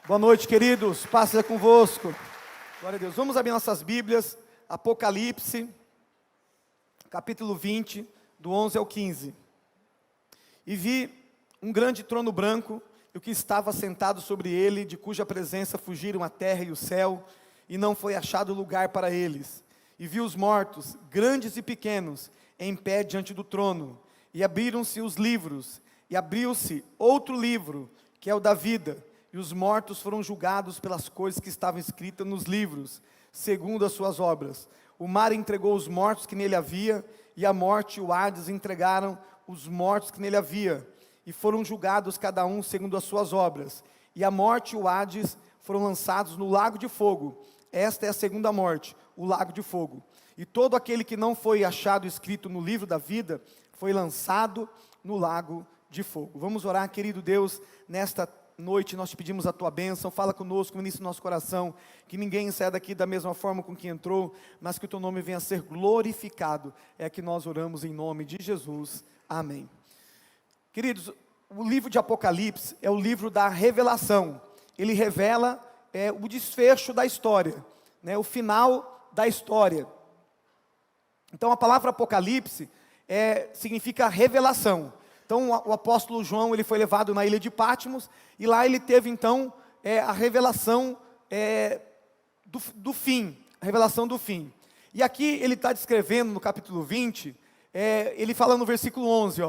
Boa noite, queridos. Paz seja convosco. Glória a Deus. Vamos abrir nossas Bíblias. Apocalipse, capítulo 20, do 11 ao 15. E vi um grande trono branco, e o que estava sentado sobre ele, de cuja presença fugiram a terra e o céu, e não foi achado lugar para eles. E vi os mortos, grandes e pequenos, em pé diante do trono. E abriram-se os livros, e abriu-se outro livro, que é o da vida. E os mortos foram julgados pelas coisas que estavam escritas nos livros, segundo as suas obras. O mar entregou os mortos que nele havia, e a morte e o Hades entregaram os mortos que nele havia, e foram julgados cada um segundo as suas obras. E a morte e o Hades foram lançados no lago de fogo. Esta é a segunda morte, o lago de fogo. E todo aquele que não foi achado escrito no livro da vida, foi lançado no lago de fogo. Vamos orar, querido Deus, nesta noite nós te pedimos a tua bênção. Fala conosco, ministra o nosso coração, que ninguém saia daqui da mesma forma com que entrou, mas que o teu nome venha a ser glorificado. É que nós oramos em nome de Jesus, amém. Queridos, o livro de Apocalipse é o livro da revelação. Ele revela o desfecho da história, o final da história. Então a palavra Apocalipse significa revelação. Então o apóstolo João, ele foi levado na ilha de Patmos, e lá ele teve então a revelação do fim, a revelação do fim. E aqui ele está descrevendo no capítulo 20, ele fala no versículo 11,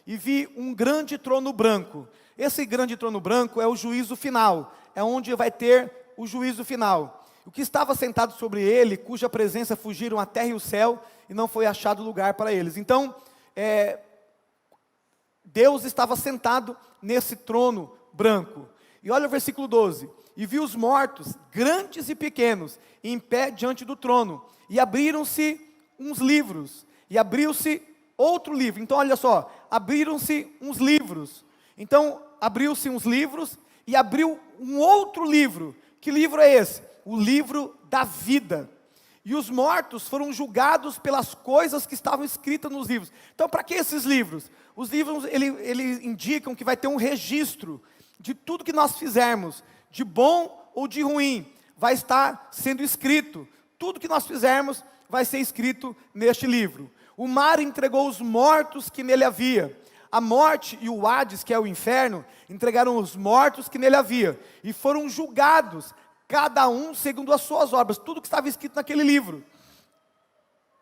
e vi um grande trono branco. Esse grande trono branco é o juízo final, é onde vai ter o juízo final. O que estava sentado sobre ele, cuja presença fugiram a terra e o céu, e não foi achado lugar para eles. Então, Deus estava sentado nesse trono branco. E olha o versículo 12. E vi os mortos, grandes e pequenos, em pé diante do trono. E abriram-se uns livros. E abriu-se outro livro. Então olha só, abriram-se uns livros. Então abriu-se uns livros e abriu um outro livro. Que livro é esse? O livro da vida. E os mortos foram julgados pelas coisas que estavam escritas nos livros. Então, para que esses livros? Os livros, eles indicam que vai ter um registro de tudo que nós fizermos, de bom ou de ruim, vai estar sendo escrito. Tudo que nós fizermos vai ser escrito neste livro. O mar entregou os mortos que nele havia. A morte e o Hades, que é o inferno, entregaram os mortos que nele havia. E foram julgados, cada um segundo as suas obras, tudo que estava escrito naquele livro.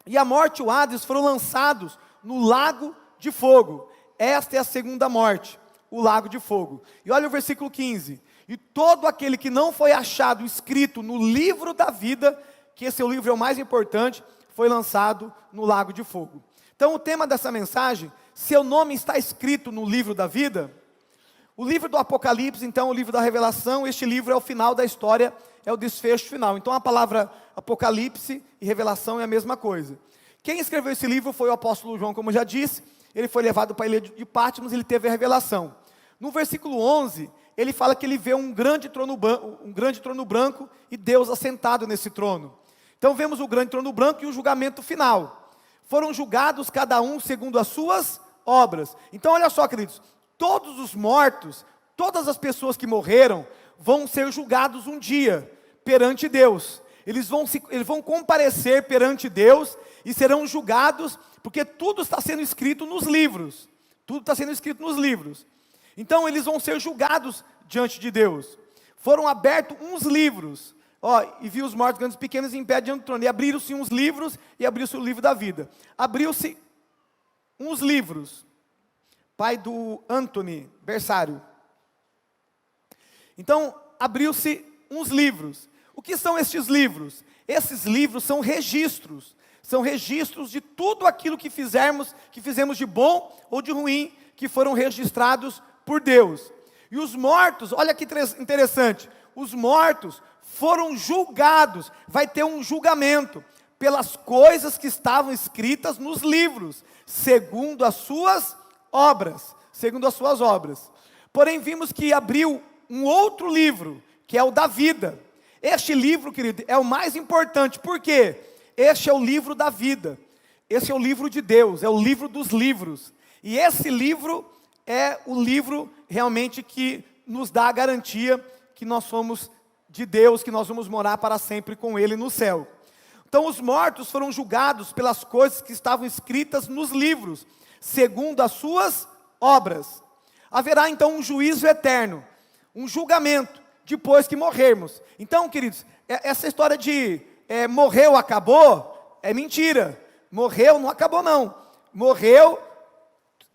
E a morte e o Hades foram lançados no lago de fogo. Esta é a segunda morte, o lago de fogo. E olha o versículo 15. E todo aquele que não foi achado escrito no livro da vida, que esse é o livro é o mais importante, foi lançado no lago de fogo. Então o tema dessa mensagem, seu nome está escrito no livro da vida. O livro do Apocalipse, então, o livro da revelação, este livro é o final da história, é o desfecho final. Então a palavra Apocalipse e revelação é a mesma coisa. Quem escreveu esse livro foi o apóstolo João, como eu já disse. Ele foi levado para a ilha de Patmos, ele teve a revelação. No versículo 11, ele fala que ele vê um grande trono branco e Deus assentado nesse trono. Então vemos o grande trono branco e o julgamento final. Foram julgados cada um segundo as suas obras. Então olha só, queridos, todos os mortos, todas as pessoas que morreram, vão ser julgados um dia perante Deus. Eles vão comparecer perante Deus e serão julgados, porque tudo está sendo escrito nos livros. Tudo está sendo escrito nos livros. Então eles vão ser julgados diante de Deus. Foram abertos uns livros. E vi os mortos grandes e pequenos em pé diante do trono. E abriram-se uns livros, e abriu-se o livro da vida. Abriu-se uns livros. Pai do Anthony Bersário. Então, abriu-se uns livros. O que são estes livros? Esses livros são registros de tudo aquilo que fizemos de bom ou de ruim, que foram registrados por Deus. E os mortos, olha que interessante, os mortos foram julgados, vai ter um julgamento, pelas coisas que estavam escritas nos livros, segundo as suas obras. Porém vimos que abriu um outro livro, que é o da vida. Este livro, querido, é o mais importante. Por quê? Este é o livro da vida. Este é o livro de Deus, é o livro dos livros. E esse livro é o livro realmente que nos dá a garantia que nós somos de Deus, que nós vamos morar para sempre com Ele no céu. Então os mortos foram julgados pelas coisas que estavam escritas nos livros, segundo as suas obras. Haverá então um juízo eterno, um julgamento, depois que morrermos. Então, queridos, essa história de morreu, acabou, é mentira. Morreu, não acabou não. Morreu,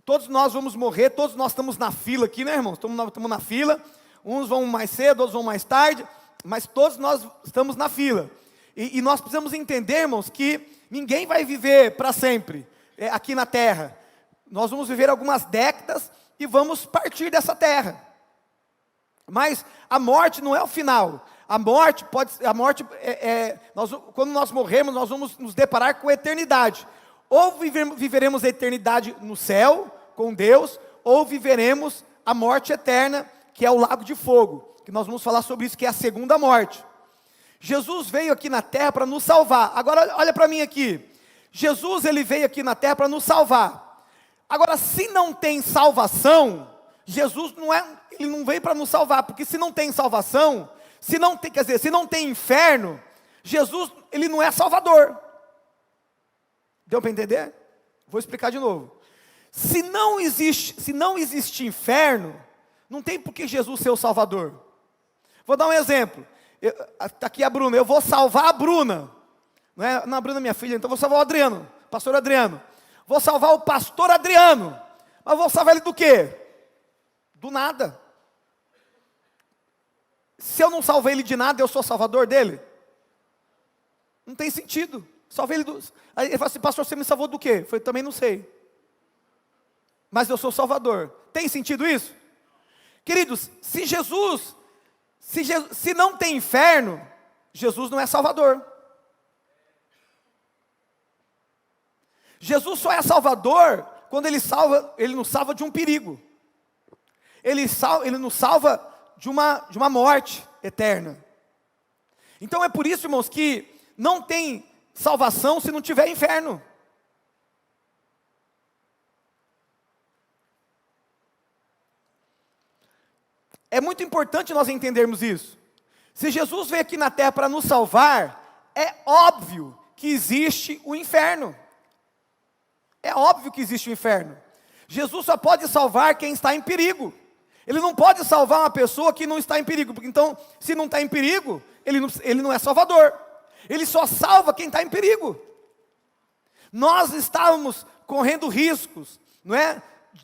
todos nós vamos morrer, todos nós estamos na fila aqui, né, irmãos? Estamos na fila, uns vão mais cedo, outros vão mais tarde, mas todos nós estamos na fila. E nós precisamos entender, irmãos, que ninguém vai viver para sempre aqui na terra. Nós vamos viver algumas décadas e vamos partir dessa terra. Mas a morte não é o final. Quando nós morrermos, nós vamos nos deparar com a eternidade. Ou viveremos a eternidade no céu, com Deus, ou viveremos a morte eterna, que é o lago de fogo, que nós vamos falar sobre isso, que é a segunda morte. Jesus veio aqui na terra para nos salvar. Agora olha para mim aqui. Jesus, ele veio aqui na terra para nos salvar. Agora, se não tem salvação, Jesus ele não veio para nos salvar, porque se não tem salvação, se não tem inferno, Jesus, ele não é salvador. Deu para entender? Vou explicar de novo. Se não existe inferno, não tem por que Jesus ser o salvador. Vou dar um exemplo. Está aqui a Bruna, eu vou salvar a Bruna. Não, a Bruna é minha filha, então eu vou salvar o Adriano, pastor Adriano. Vou salvar o pastor Adriano. Mas vou salvar ele do quê? Do nada. Se eu não salvei ele de nada, eu sou salvador dele? Não tem sentido. Salvei ele do... Aí ele fala assim, pastor, você me salvou do quê? Eu falei, também não sei. Mas eu sou salvador. Tem sentido isso? Queridos, se não tem inferno, Jesus não é salvador. Jesus só é salvador quando ele nos salva de um perigo. Ele nos salva de uma morte eterna. Então é por isso, irmãos, que não tem salvação se não tiver inferno. É muito importante nós entendermos isso. Se Jesus veio aqui na terra para nos salvar, é óbvio que existe o inferno. É óbvio que existe o inferno. Jesus só pode salvar quem está em perigo. Ele não pode salvar uma pessoa que não está em perigo, porque então, se não está em perigo, ele não é salvador. Ele só salva quem está em perigo. Nós estávamos correndo riscos, não é?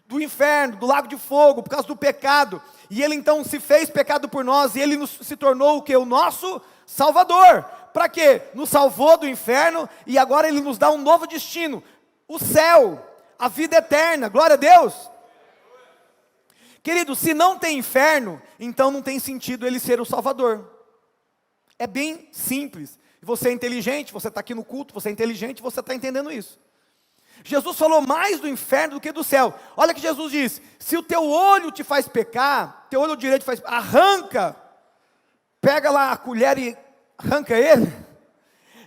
Do inferno, do lago de fogo, por causa do pecado. E ele então se fez pecado por nós, e ele se tornou o quê? O nosso salvador. Para quê? Nos salvou do inferno, e agora ele nos dá um novo destino. O céu, a vida eterna, glória a Deus. Querido, se não tem inferno, então não tem sentido ele ser o salvador. É bem simples. Você é inteligente, você está aqui no culto, você é inteligente, você está entendendo isso. Jesus falou mais do inferno do que do céu. Olha que Jesus disse, se o teu olho te faz pecar, teu olho direito faz, arranca, pega lá a colher e arranca ele.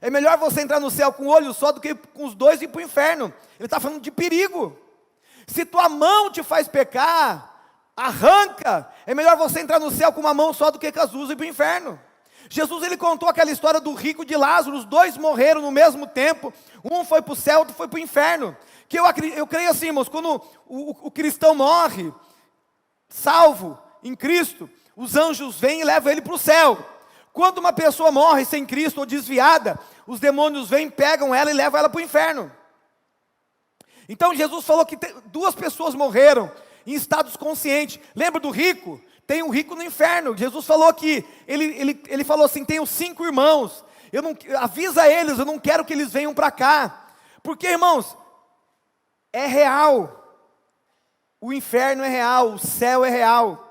É melhor você entrar no céu com um olho só do que com os dois e ir para o inferno. Ele está falando de perigo. Se tua mão te faz pecar, arranca. É melhor você entrar no céu com uma mão só do que com as duas e ir para o inferno. Jesus, ele contou aquela história do rico e de Lázaro. Os dois morreram no mesmo tempo. Um foi para o céu, outro foi para o inferno. Que eu creio assim, irmãos, quando o cristão morre, salvo em Cristo, os anjos vêm e levam ele para o céu. Quando uma pessoa morre sem Cristo ou desviada, os demônios vêm, pegam ela e levam ela para o inferno. Então Jesus falou que duas pessoas morreram em estados conscientes. Lembra do rico? Tem um rico no inferno. Jesus falou que, ele falou assim, tenho 5 irmãos, avisa eles, eu não quero que eles venham para cá. Porque, irmãos, é real. O inferno é real, o céu é real.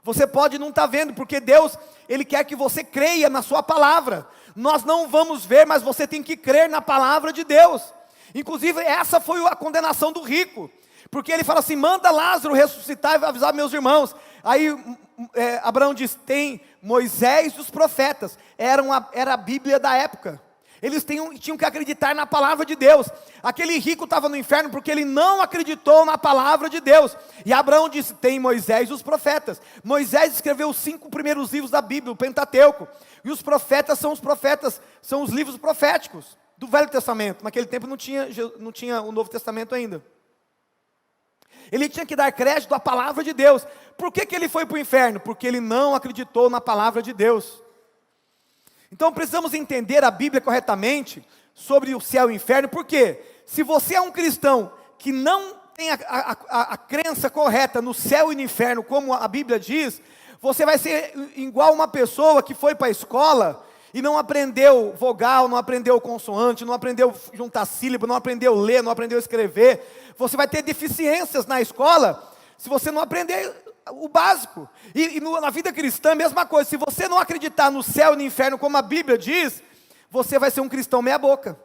Você pode não estar vendo, porque Deus, Ele quer que você creia na sua palavra. Nós não vamos ver, mas você tem que crer na palavra de Deus. Inclusive, essa foi a condenação do rico. Porque ele fala assim, manda Lázaro ressuscitar e avisar meus irmãos. Aí Abraão diz, tem Moisés e os profetas. Era a Bíblia da época. Eles tinham que acreditar na palavra de Deus. Aquele rico estava no inferno porque ele não acreditou na palavra de Deus. E Abraão disse, tem Moisés e os profetas. Moisés escreveu os 5 primeiros livros da Bíblia, o Pentateuco. E os profetas, são os livros proféticos do Velho Testamento. Naquele tempo não tinha o Novo Testamento ainda. Ele tinha que dar crédito à palavra de Deus. Por que ele foi para o inferno? Porque ele não acreditou na palavra de Deus. Então precisamos entender a Bíblia corretamente sobre o céu e o inferno, porque se você é um cristão que não tem a crença correta no céu e no inferno, como a Bíblia diz, você vai ser igual uma pessoa que foi para a escola e não aprendeu vogal, não aprendeu consoante, não aprendeu juntar sílaba, não aprendeu ler, não aprendeu escrever. Você vai ter deficiências na escola se você não aprender o básico. Na vida cristã, a mesma coisa. Se você não acreditar no céu e no inferno, como a Bíblia diz, você vai ser um cristão meia boca.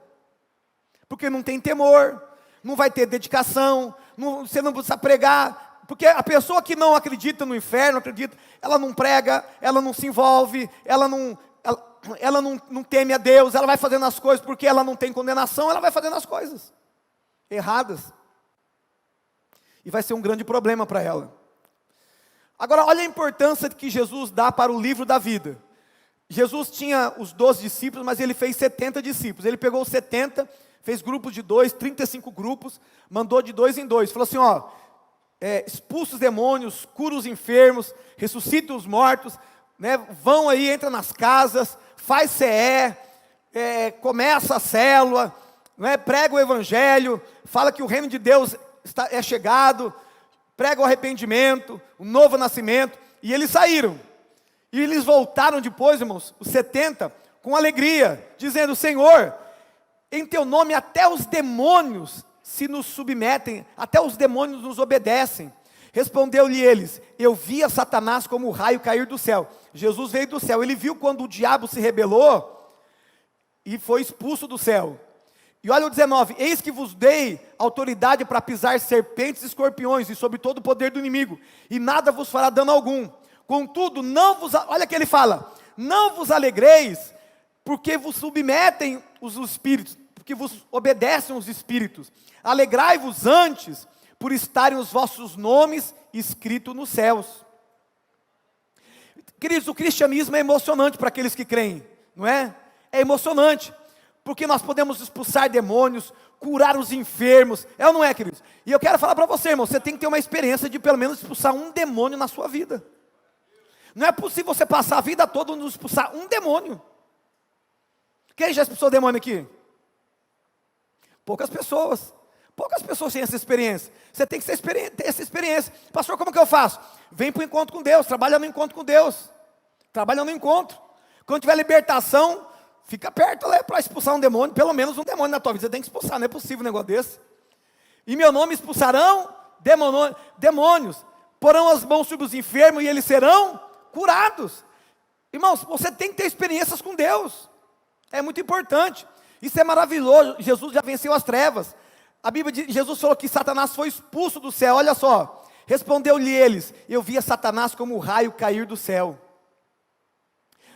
Porque não tem temor, não vai ter dedicação, você não precisa pregar. Porque a pessoa que não acredita no inferno, ela não prega, ela não se envolve, ela não teme a Deus, ela vai fazendo as coisas porque ela não tem condenação, ela vai fazendo as coisas erradas. E vai ser um grande problema para ela. Agora, olha a importância que Jesus dá para o livro da vida. Jesus tinha os 12 discípulos, mas ele fez 70 discípulos. Ele pegou os 70, fez grupos de 2, 35 grupos, mandou de 2 em 2. Falou assim, expulsa os demônios, cura os enfermos, ressuscita os mortos, né, vão aí, entra nas casas, faz CE, começa a célula, né, prega o evangelho, fala que o reino de Deus é chegado, prega o arrependimento, o novo nascimento, e eles saíram. E eles voltaram depois, irmãos, os 70, com alegria, dizendo, Senhor, em teu nome até os demônios se nos submetem, até os demônios nos obedecem. Respondeu-lhe eles, eu via Satanás como um raio cair do céu. Jesus veio do céu, ele viu quando o diabo se rebelou, e foi expulso do céu. E olha o 19, eis que vos dei autoridade para pisar serpentes e escorpiões, e sobre todo o poder do inimigo, e nada vos fará dano algum. Contudo, olha que ele fala, não vos alegreis, porque vos submetem os espíritos, porque vos obedecem os espíritos. Alegrai-vos antes, por estarem os vossos nomes escritos nos céus. Queridos, o cristianismo é emocionante para aqueles que creem, não é? É emocionante. Porque nós podemos expulsar demônios, curar os enfermos, é ou não é, queridos? E eu quero falar para você, irmão, você tem que ter uma experiência de pelo menos expulsar um demônio na sua vida. Não é possível você passar a vida toda não expulsar um demônio. Quem já expulsou demônio aqui? Poucas pessoas têm essa experiência. Você tem que ter essa experiência. Pastor, como que eu faço? Vem para o encontro com Deus, trabalha no encontro com Deus. Trabalha no encontro. Quando tiver libertação, fica perto para expulsar um demônio, pelo menos um demônio na tua vida, você tem que expulsar, não é possível um negócio desse. Em meu nome expulsarão demônios, porão as mãos sobre os enfermos e eles serão curados. Irmãos, você tem que ter experiências com Deus, é muito importante, isso é maravilhoso. Jesus já venceu as trevas, a Bíblia diz, Jesus falou que Satanás foi expulso do céu, olha só, respondeu-lhe eles, eu via Satanás como um raio cair do céu.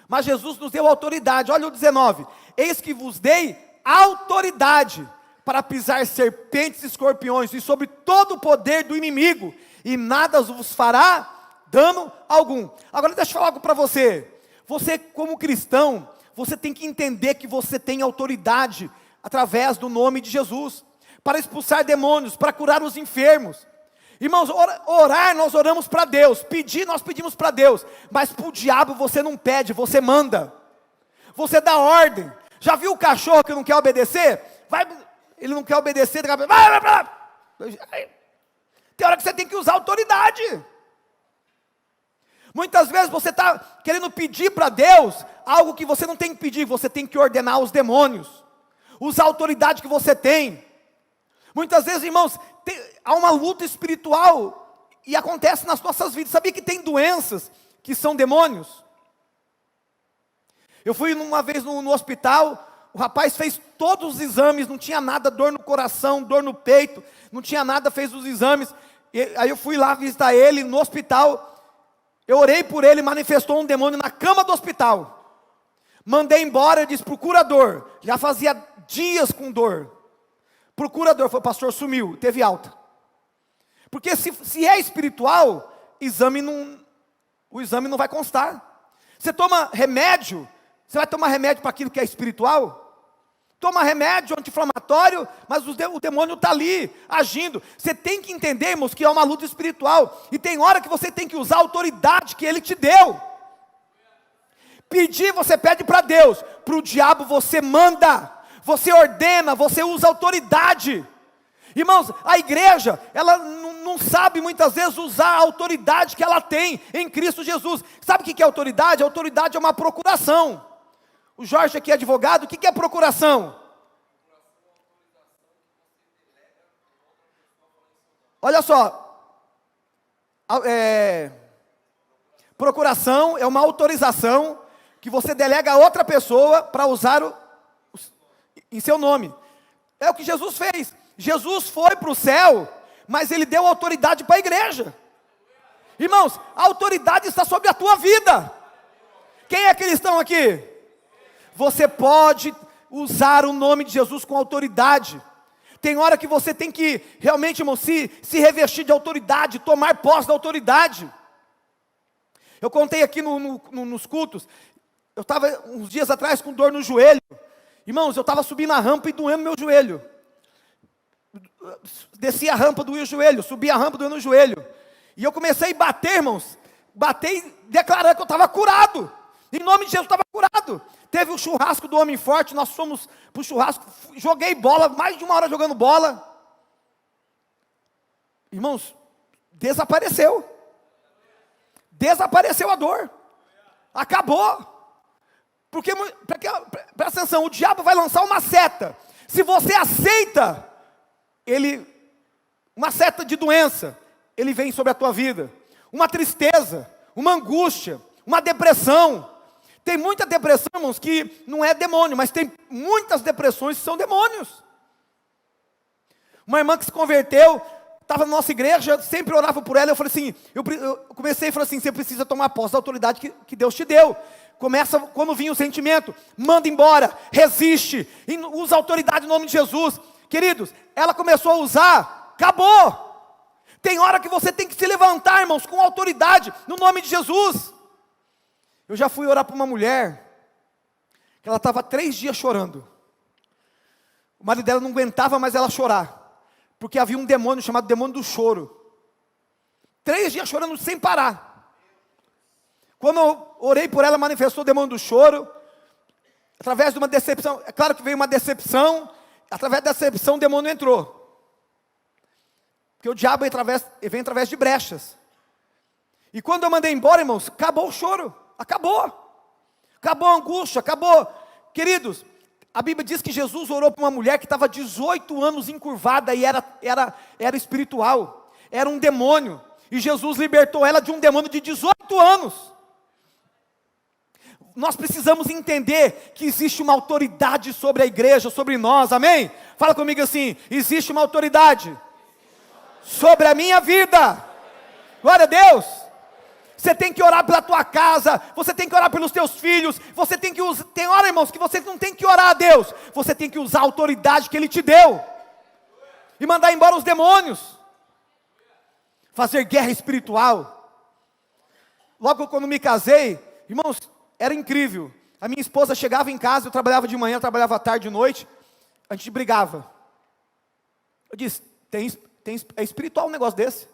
Mas Jesus nos deu autoridade, olha o 19, eis que vos dei autoridade para pisar serpentes e escorpiões, e sobre todo o poder do inimigo, e nada vos fará dano algum. Agora deixa eu falar algo para você, como cristão, você tem que entender que você tem autoridade, através do nome de Jesus, para expulsar demônios, para curar os enfermos. Irmãos, orar nós oramos para Deus, pedir nós pedimos para Deus, mas para o diabo você não pede, você manda, você dá ordem. Já viu o cachorro que não quer obedecer? Ele não quer obedecer, vai para lá. Tem hora que você tem que usar autoridade. Muitas vezes você está querendo pedir para Deus algo que você não tem que pedir, você tem que ordenar aos demônios, usar a autoridade que você tem. Muitas vezes, irmãos, há uma luta espiritual e acontece nas nossas vidas. Sabia que tem doenças que são demônios? Eu fui uma vez no hospital, o rapaz fez todos os exames, não tinha nada, dor no coração, dor no peito, não tinha nada, fez os exames. Aí eu fui lá visitar ele no hospital, eu orei por ele, manifestou um demônio na cama do hospital. Mandei embora, eu disse, procurador. Já fazia dias com dor. Procurador, foi, pastor, sumiu, teve alta. Porque se é espiritual, o exame não vai constar. Você toma remédio, você vai tomar remédio para aquilo que é espiritual? Toma remédio anti-inflamatório, mas o demônio está ali, agindo. Você tem que entender, irmãos, que é uma luta espiritual. E tem hora que você tem que usar a autoridade que Ele te deu. Pedir, você pede para Deus. Para o diabo você manda. Você ordena, você usa autoridade. Irmãos, a igreja, ela não sabe muitas vezes usar a autoridade que ela tem em Cristo Jesus. Sabe o que é autoridade? A autoridade é uma procuração. O Jorge aqui é advogado, o que é procuração? Olha só, procuração é uma autorização que você delega a outra pessoa para usar em seu nome. É o que Jesus fez. Jesus foi para o céu, mas Ele deu autoridade para a igreja. Irmãos, a autoridade está sobre a tua vida. Quem é cristão aqui? Você pode usar o nome de Jesus com autoridade. Tem hora que você tem que realmente, irmão, se revestir de autoridade, tomar posse da autoridade. Eu contei aqui nos cultos, eu estava uns dias atrás com dor no joelho. Irmãos, eu estava subindo a rampa e doendo meu joelho. Desci a rampa, doía o joelho, subi a rampa, doendo o joelho. E eu comecei a bater, irmãos, e declarar que eu estava curado. Em nome de Jesus, eu estava curado. Teve o churrasco do Homem Forte, nós fomos para o churrasco, joguei bola, mais de 1 hora jogando bola. Irmãos, desapareceu. Desapareceu a dor. Acabou. Porque, presta atenção, o diabo vai lançar uma seta. Se você aceita, uma seta de doença, ele vem sobre a tua vida. Uma tristeza, uma angústia, uma depressão. Tem muita depressão, irmãos, que não é demônio, mas tem muitas depressões que são demônios. Uma irmã que se converteu, estava na nossa igreja, sempre orava por ela, eu falei assim, eu comecei a falar assim, você precisa tomar posse da autoridade que Deus te deu. Começa, quando vinha o sentimento, manda embora, resiste, usa a autoridade no nome de Jesus. Queridos, ela começou a usar, acabou. Tem hora que você tem que se levantar, irmãos, com autoridade, no nome de Jesus. Eu já fui orar para uma mulher, que ela estava 3 dias chorando. O marido dela não aguentava mais ela chorar, porque havia um demônio chamado demônio do choro. 3 dias chorando sem parar. Quando eu orei por ela, manifestou o demônio do choro, através de uma decepção. É claro que veio uma decepção, através da decepção o demônio entrou. Porque o diabo vem através de brechas. E quando eu mandei embora, irmãos, acabou o choro. Acabou a angústia, acabou. Queridos, a Bíblia diz que Jesus orou para uma mulher que estava 18 anos encurvada e era espiritual, era um demônio, e Jesus libertou ela de um demônio de 18 anos. Nós precisamos entender que existe uma autoridade sobre a igreja, sobre nós, amém? Fala comigo assim, existe uma autoridade sobre a minha vida, glória a Deus. Você tem que orar pela tua casa, você tem que orar pelos teus filhos, você tem que usar, tem hora, irmãos, que você não tem que orar a Deus, você tem que usar a autoridade que Ele te deu, e mandar embora os demônios, fazer guerra espiritual. Logo quando me casei, irmãos, era incrível, a minha esposa chegava em casa, eu trabalhava de manhã, eu trabalhava à tarde e noite, a gente brigava. Eu disse, é espiritual um negócio desse?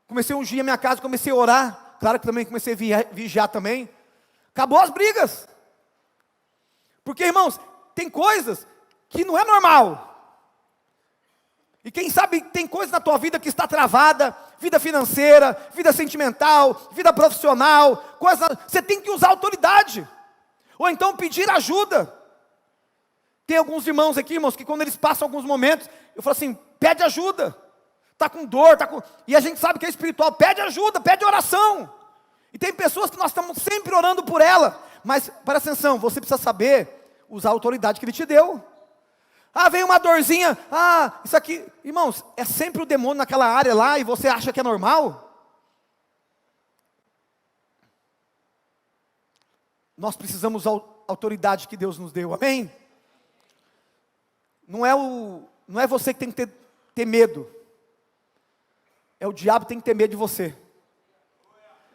Comecei a ungir a minha casa, comecei a orar. Claro que também comecei a vigiar também. Acabou as brigas. Porque, irmãos, tem coisas que não é normal. E quem sabe tem coisas na tua vida que está travada. Vida financeira, vida sentimental, vida profissional. Você tem que usar autoridade. Ou então pedir ajuda. Tem alguns irmãos aqui, irmãos, que quando eles passam alguns momentos, eu falo assim, pede ajuda. Está com dor, e a gente sabe que é espiritual, pede ajuda, pede oração. E tem pessoas que nós estamos sempre orando por ela, mas presta atenção, você precisa saber usar a autoridade que Ele te deu. Veio uma dorzinha, isso aqui, irmãos, é sempre o demônio naquela área lá, e você acha que é normal? nós precisamos da autoridade que Deus nos deu, amém? Não é você que tem que ter medo, é o diabo que tem que ter medo de você.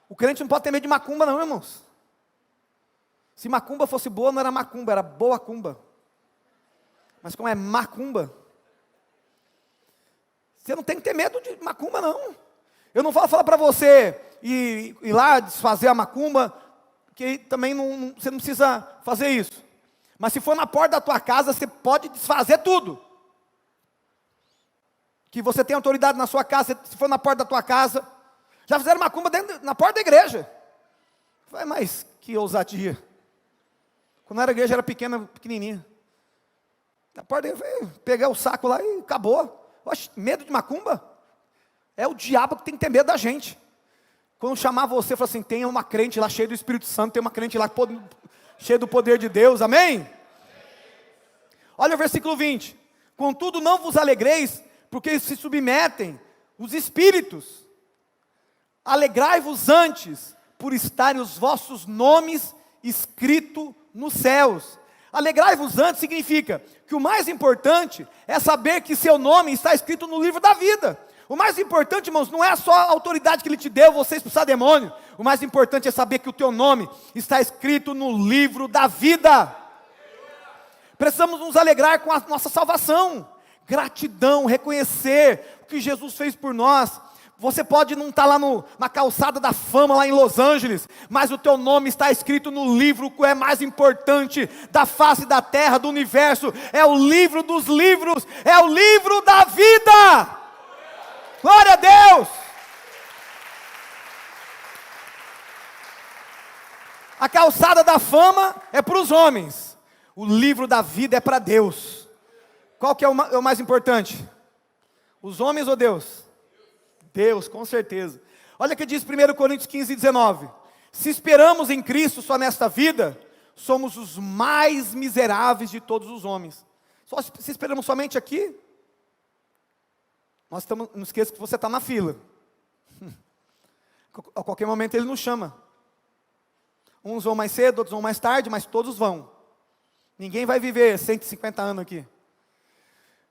O crente não pode ter medo de macumba não, irmãos. Se macumba fosse boa, não era macumba, era boa cumba. Mas como é macumba, você não tem que ter medo de macumba não. Eu não vou falar para você ir lá desfazer a macumba, que também você não precisa fazer isso. Mas se for na porta da tua casa, você pode desfazer tudo. Que você tem autoridade na sua casa, se for na porta da tua casa. Já fizeram macumba na porta da igreja. Vai, mas que ousadia. Quando era igreja, era pequenininha. Na porta da igreja, pegar o saco lá e acabou. Oxe, medo de macumba? É o diabo que tem que ter medo da gente. Quando chamar você, fala assim, tem uma crente lá cheia do Espírito Santo, tem uma crente lá cheia do poder de Deus, amém? Olha o versículo 20. Contudo, não vos alegreis, porque se submetem os espíritos. Alegrai-vos antes, por estarem os vossos nomes escritos nos céus. Alegrai-vos antes significa que o mais importante é saber que seu nome está escrito no livro da vida. O mais importante, irmãos, não é só a autoridade que Ele te deu, você expulsar demônio. O mais importante é saber que o teu nome está escrito no livro da vida. Precisamos nos alegrar com a nossa salvação. Gratidão, reconhecer o que Jesus fez por nós. Você pode não estar lá na calçada da fama, lá em Los Angeles, mas o teu nome está escrito no livro que é mais importante da face da terra, do universo. É o livro dos livros, é o livro da vida. Glória a Deus! A calçada da fama é para os homens, o livro da vida é para Deus. Qual que é o mais importante? Os homens ou Deus? Deus, com certeza. Olha o que diz 1 Coríntios 15, 19. Se esperamos em Cristo só nesta vida, somos os mais miseráveis de todos os homens. Se esperamos somente aqui, não esqueça que você está na fila. A qualquer momento Ele nos chama. Uns vão mais cedo, outros vão mais tarde, mas todos vão. Ninguém vai viver 150 anos aqui.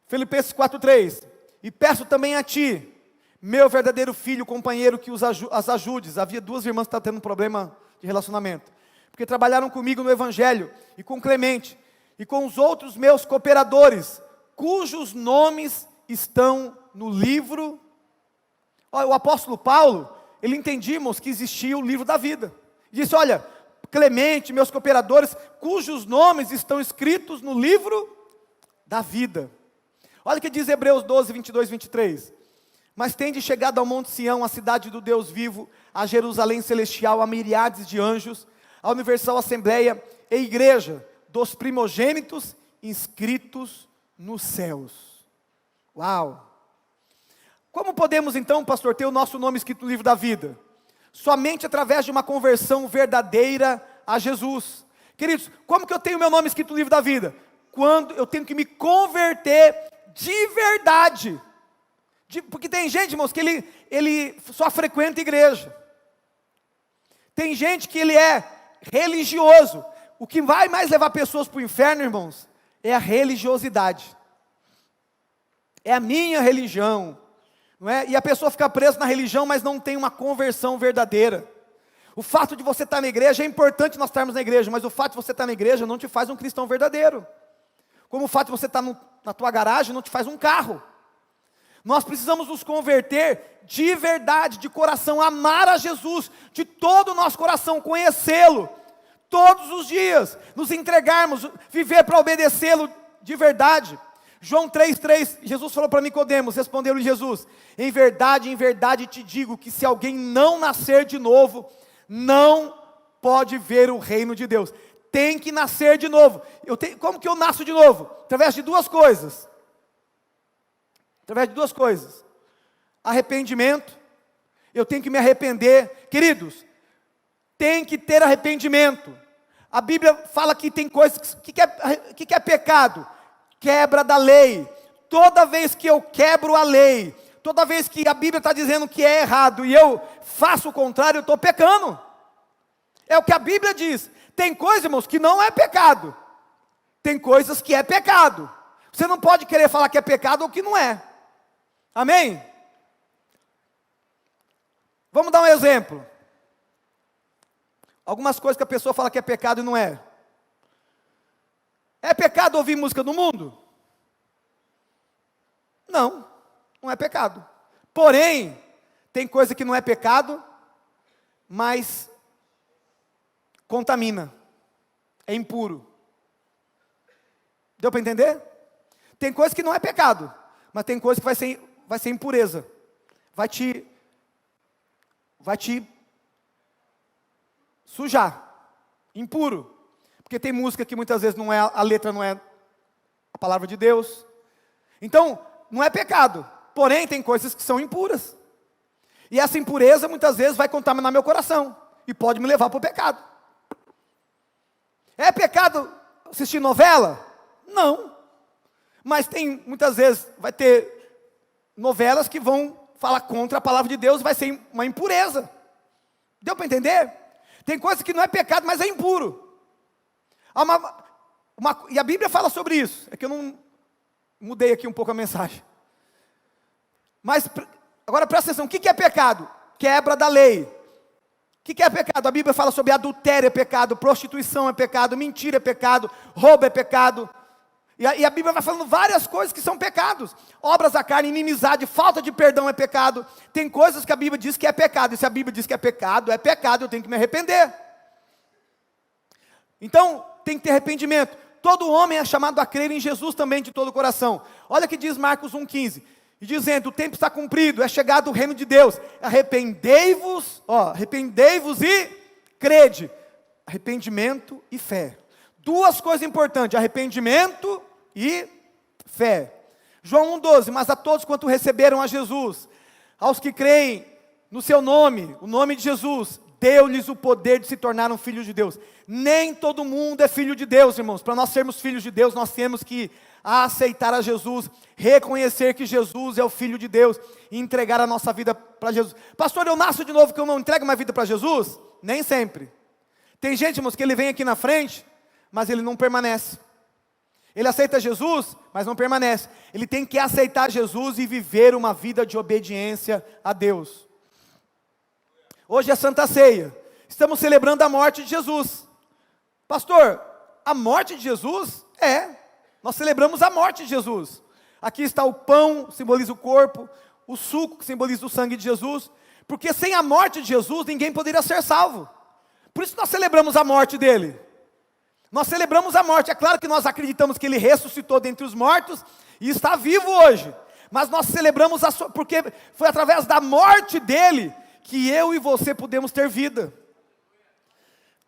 Filipenses 4:3. E peço também a ti, meu verdadeiro filho, companheiro, que as ajudes. Havia duas irmãs que estavam tendo um problema de relacionamento. Porque trabalharam comigo no Evangelho, e com Clemente, e com os outros meus cooperadores, cujos nomes estão no livro. O apóstolo Paulo, ele entendimos que existia o livro da vida. Disse, olha, Clemente, meus cooperadores, cujos nomes estão escritos no livro da vida. Olha o que diz Hebreus 12, 22, 23. Mas tende chegado ao Monte Sião, a cidade do Deus vivo, a Jerusalém celestial, a miríades de anjos, a universal assembleia e igreja dos primogênitos inscritos nos céus. Uau! Como podemos então, pastor, ter o nosso nome escrito no livro da vida? Somente através de uma conversão verdadeira a Jesus. Queridos, como que eu tenho meu nome escrito no livro da vida? Quando eu tenho que me converter de verdade. Porque tem gente, irmãos, que ele só frequenta igreja. Tem gente que ele é religioso. O que vai mais levar pessoas para o inferno, irmãos, é a religiosidade. É a minha religião. Não é? E a pessoa fica presa na religião, mas não tem uma conversão verdadeira. O fato de você estar na igreja, é importante nós estarmos na igreja, mas o fato de você estar na igreja não te faz um cristão verdadeiro. Como o fato de você estar na tua garagem não te faz um carro. Nós precisamos nos converter de verdade, de coração, amar a Jesus, de todo o nosso coração, conhecê-lo, todos os dias, nos entregarmos, viver para obedecê-lo de verdade. João 3,3, Jesus falou para Nicodemos, respondeu-lhe Jesus, em verdade te digo, que se alguém não nascer de novo, não pode ver o reino de Deus. Tem que nascer de novo. Como que eu nasço de novo? Através de duas coisas. Arrependimento. Eu tenho que me arrepender. Queridos, tem que ter arrependimento. A Bíblia fala que tem coisas, que é pecado? Quebra da lei. Toda vez que eu quebro a lei, toda vez que a Bíblia está dizendo que é errado, e eu faço o contrário, eu estou pecando. É o que a Bíblia diz. Tem coisa, irmãos, que não é pecado. Tem coisas que é pecado. Você não pode querer falar que é pecado ou que não é. Amém? Vamos dar um exemplo. Algumas coisas que a pessoa fala que é pecado e não é. É pecado ouvir música no mundo? Não, não é pecado. Porém, tem coisa que não é pecado, mas contamina, é impuro. Deu para entender? Tem coisa que não é pecado, mas tem coisa que vai ser impureza. Vai te sujar, impuro. Porque tem música que muitas vezes não é, a letra não é a palavra de Deus. Então, não é pecado, porém tem coisas que são impuras. E essa impureza muitas vezes vai contaminar meu coração e pode me levar para o pecado. É pecado assistir novela? Não. Mas tem, muitas vezes, vai ter novelas que vão falar contra a palavra de Deus, vai ser uma impureza. Deu para entender? Tem coisa que não é pecado, mas é impuro. E a Bíblia fala sobre isso. É que eu não mudei aqui um pouco a mensagem. Mas, agora presta atenção, o que é pecado? Quebra da lei. O que é pecado? A Bíblia fala sobre adultério é pecado, prostituição é pecado, mentira é pecado, roubo é pecado. E a Bíblia vai falando várias coisas que são pecados. Obras da carne, inimizade, falta de perdão é pecado. Tem coisas que a Bíblia diz que é pecado. E se a Bíblia diz que é pecado, eu tenho que me arrepender. Então, tem que ter arrependimento. Todo homem é chamado a crer em Jesus também de todo o coração. Olha o que diz Marcos 1,15. E dizendo, o tempo está cumprido, é chegado o reino de Deus. Arrependei-vos e crede. Arrependimento e fé. Duas coisas importantes, arrependimento e fé. João 1,12, mas a todos quanto receberam a Jesus, aos que creem no seu nome, o nome de Jesus, deu-lhes o poder de se tornar filhos de Deus. Nem todo mundo é filho de Deus, irmãos. Para nós sermos filhos de Deus, nós temos que aceitar a Jesus, reconhecer que Jesus é o Filho de Deus e entregar a nossa vida para Jesus. Pastor, eu nasço de novo que eu não entrego minha vida para Jesus? Nem sempre. Tem gente, irmãos, que ele vem aqui na frente, mas ele não permanece. Ele aceita Jesus, mas não permanece. Ele tem que aceitar Jesus e viver uma vida de obediência a Deus. Hoje é Santa Ceia. Estamos celebrando a morte de Jesus. Pastor, a morte de Jesus? Nós celebramos a morte de Jesus. Aqui está o pão, que simboliza o corpo, o suco, que simboliza o sangue de Jesus. Porque sem a morte de Jesus, ninguém poderia ser salvo. Por isso nós celebramos a morte dele. Nós celebramos a morte. É claro que nós acreditamos que ele ressuscitou dentre os mortos e está vivo hoje. Mas nós celebramos porque foi através da morte dele que eu e você podemos ter vida.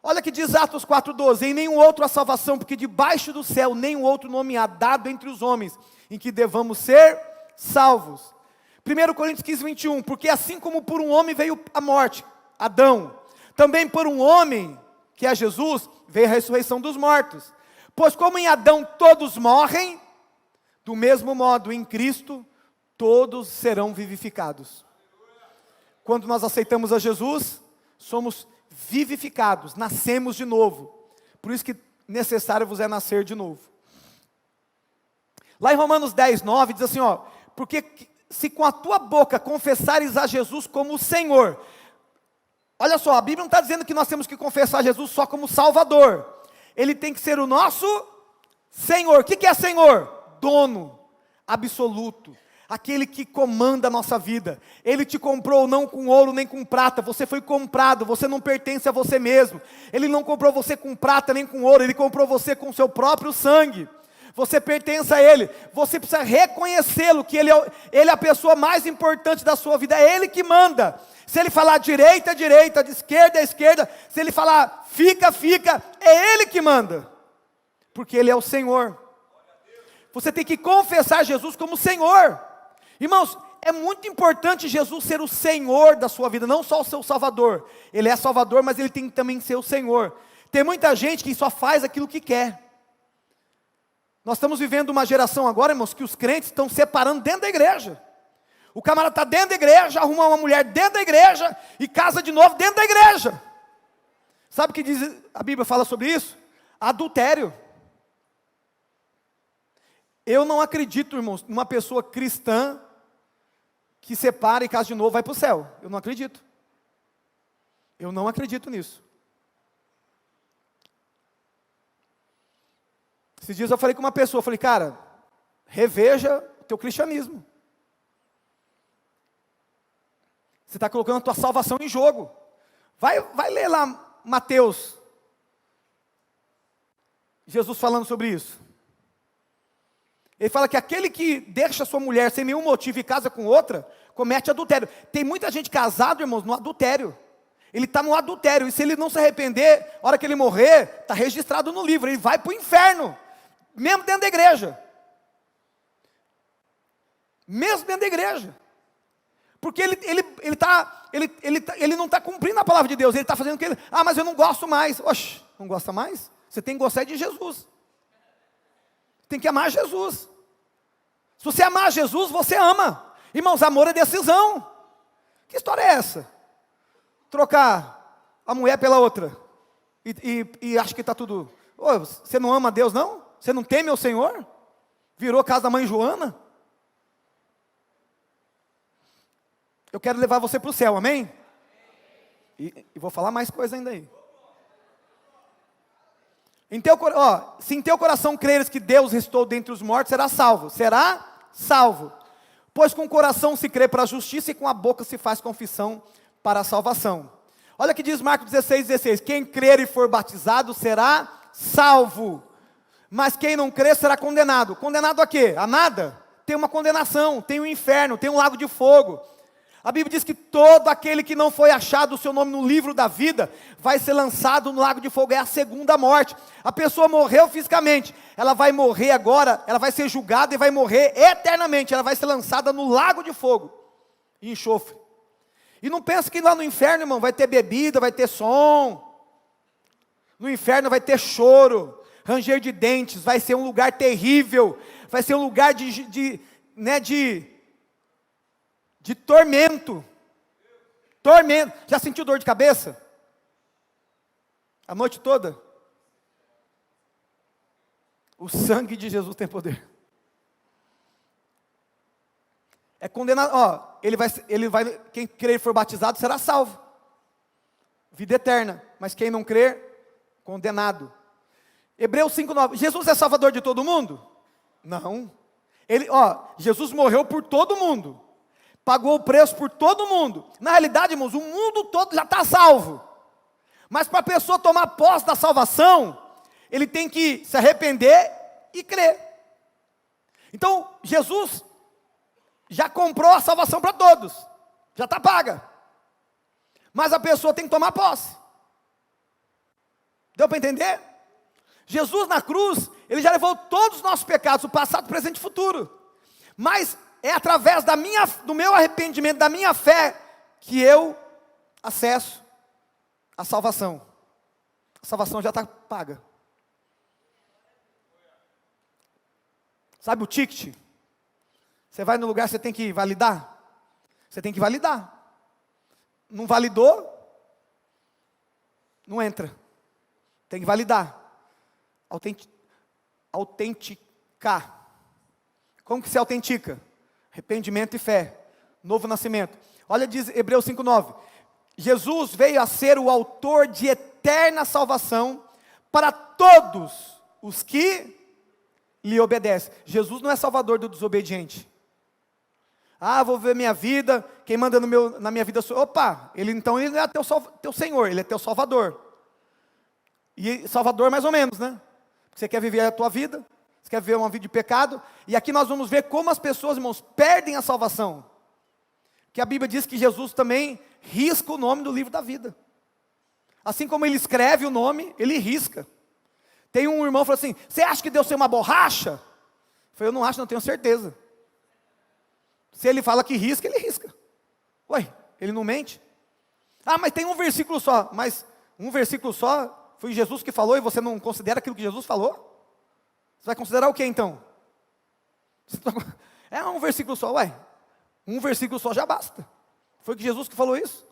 Olha que diz Atos 4,12, em nenhum outro há salvação, porque debaixo do céu nenhum outro nome há dado entre os homens, em que devamos ser salvos. 1 Coríntios 15:21, porque assim como por um homem veio a morte, Adão, também por um homem, que é Jesus, veio a ressurreição dos mortos. Pois como em Adão todos morrem, do mesmo modo em Cristo todos serão vivificados. Quando nós aceitamos a Jesus, somos vivificados, nascemos de novo. Por isso que necessário vos é nascer de novo. Lá em Romanos 10:9 diz assim, porque se com a tua boca confessares a Jesus como o Senhor. Olha só, a Bíblia não está dizendo que nós temos que confessar Jesus só como Salvador. Ele tem que ser o nosso Senhor. O que é Senhor? Dono absoluto. Aquele que comanda a nossa vida. Ele te comprou não com ouro nem com prata. Você foi comprado, você não pertence a você mesmo. Ele não comprou você com prata nem com ouro. Ele comprou você com o seu próprio sangue. Você pertence a Ele. Você precisa reconhecê-lo, que Ele é a pessoa mais importante da sua vida. É Ele que manda. Se Ele falar direita, direita, de esquerda, esquerda. Se Ele falar fica, fica. É Ele que manda. Porque Ele é o Senhor. Você tem que confessar Jesus como Senhor. Irmãos, é muito importante Jesus ser o Senhor da sua vida, não só o seu Salvador. Ele é Salvador, mas Ele tem que também ser o Senhor. Tem muita gente que só faz aquilo que quer. Nós estamos vivendo uma geração agora, irmãos, que os crentes estão separando dentro da igreja. O camarada está dentro da igreja, arruma uma mulher dentro da igreja e casa de novo dentro da igreja. Sabe o que diz, a Bíblia fala sobre isso? Adultério. Eu não acredito, irmãos, numa pessoa cristã que separa e casa de novo vai para o céu. Eu não acredito. Eu não acredito nisso. Esses dias eu falei com uma pessoa, eu falei, cara, reveja o teu cristianismo. Você está colocando a tua salvação em jogo. Vai ler lá Mateus. Jesus falando sobre isso. Ele fala que aquele que deixa sua mulher sem nenhum motivo e casa com outra, comete adultério. Tem muita gente casada, irmãos, no adultério. Ele está no adultério, e se ele não se arrepender, a hora que ele morrer, está registrado no livro, ele vai para o inferno, mesmo dentro da igreja. Mesmo dentro da igreja. Porque ele não está cumprindo a palavra de Deus, ele está fazendo o que ele... Ah, mas eu não gosto mais. Oxe, não gosta mais? Você tem que gostar de Jesus. Tem que amar Jesus. Se você amar Jesus, você ama. Irmãos, amor é decisão. Que história é essa? Trocar a mulher pela outra. E acha que está tudo... Ô, você não ama Deus, não? Você não teme ao Senhor? Virou casa da mãe Joana? Eu quero levar você para o céu, amém? E vou falar mais coisa ainda aí. Se em teu coração creres que Deus ressuscitou dentre os mortos, será salvo. Será salvo. Pois com o coração se crê para a justiça e com a boca se faz confissão para a salvação. Olha o que diz Marcos 16:16. Quem crer e for batizado será salvo. Mas quem não crer será condenado. Condenado a quê? A nada? Tem uma condenação, tem um inferno, tem um lago de fogo. A Bíblia diz que todo aquele que não foi achado o seu nome no livro da vida, vai ser lançado no lago de fogo, é a segunda morte. A pessoa morreu fisicamente, ela vai morrer agora, ela vai ser julgada e vai morrer eternamente, ela vai ser lançada no lago de fogo, e enxofre. E não pensa que lá no inferno, irmão, vai ter bebida, vai ter som, no inferno vai ter choro, ranger de dentes, vai ser um lugar terrível, vai ser um lugar de tormento. Tormento. Já sentiu dor de cabeça? A noite toda? O sangue de Jesus tem poder. É condenado, ó, quem crer e for batizado será salvo. Vida eterna. Mas quem não crer, condenado. Hebreus 5:9. Jesus é salvador de todo mundo? Não. Jesus morreu por todo mundo. Pagou o preço por todo mundo. Na realidade, irmãos, o mundo todo já está salvo. Mas para a pessoa tomar posse da salvação, ele tem que se arrepender e crer. Então, Jesus já comprou a salvação para todos. Já está paga. Mas a pessoa tem que tomar posse. Deu para entender? Jesus na cruz, ele já levou todos os nossos pecados, o passado, o presente e o futuro. Mas é através do meu arrependimento, da minha fé, que eu acesso a salvação. A salvação já está paga. Sabe o ticket? Você vai no lugar, você tem que validar? Você tem que validar. Não validou, não entra. Tem que validar. Autenticar. Como que se autentica? Arrependimento e fé. Novo nascimento. Olha, diz Hebreus 5:9. Jesus veio a ser o autor de eterna salvação para todos os que lhe obedecem. Jesus não é salvador do desobediente. Ah, vou ver minha vida, quem manda na minha vida sou... Opa, ele não é teu Senhor, ele é teu Salvador. E Salvador mais ou menos, né? Você quer viver a tua vida, você quer viver uma vida de pecado, e aqui nós vamos ver como as pessoas, irmãos, perdem a salvação. Que a Bíblia diz que Jesus também risca o nome do livro da vida. Assim como ele escreve o nome, ele risca. Tem um irmão que falou assim, você acha que Deus tem uma borracha? Eu falei, eu não acho, não tenho certeza. Se ele fala que risca, ele risca. Ué, ele não mente? Ah, mas tem um versículo só. Mas um versículo só, foi Jesus que falou e você não considera aquilo que Jesus falou? Você vai considerar o que então? É um versículo só, ué. Um versículo só já basta. Foi que Jesus que falou isso.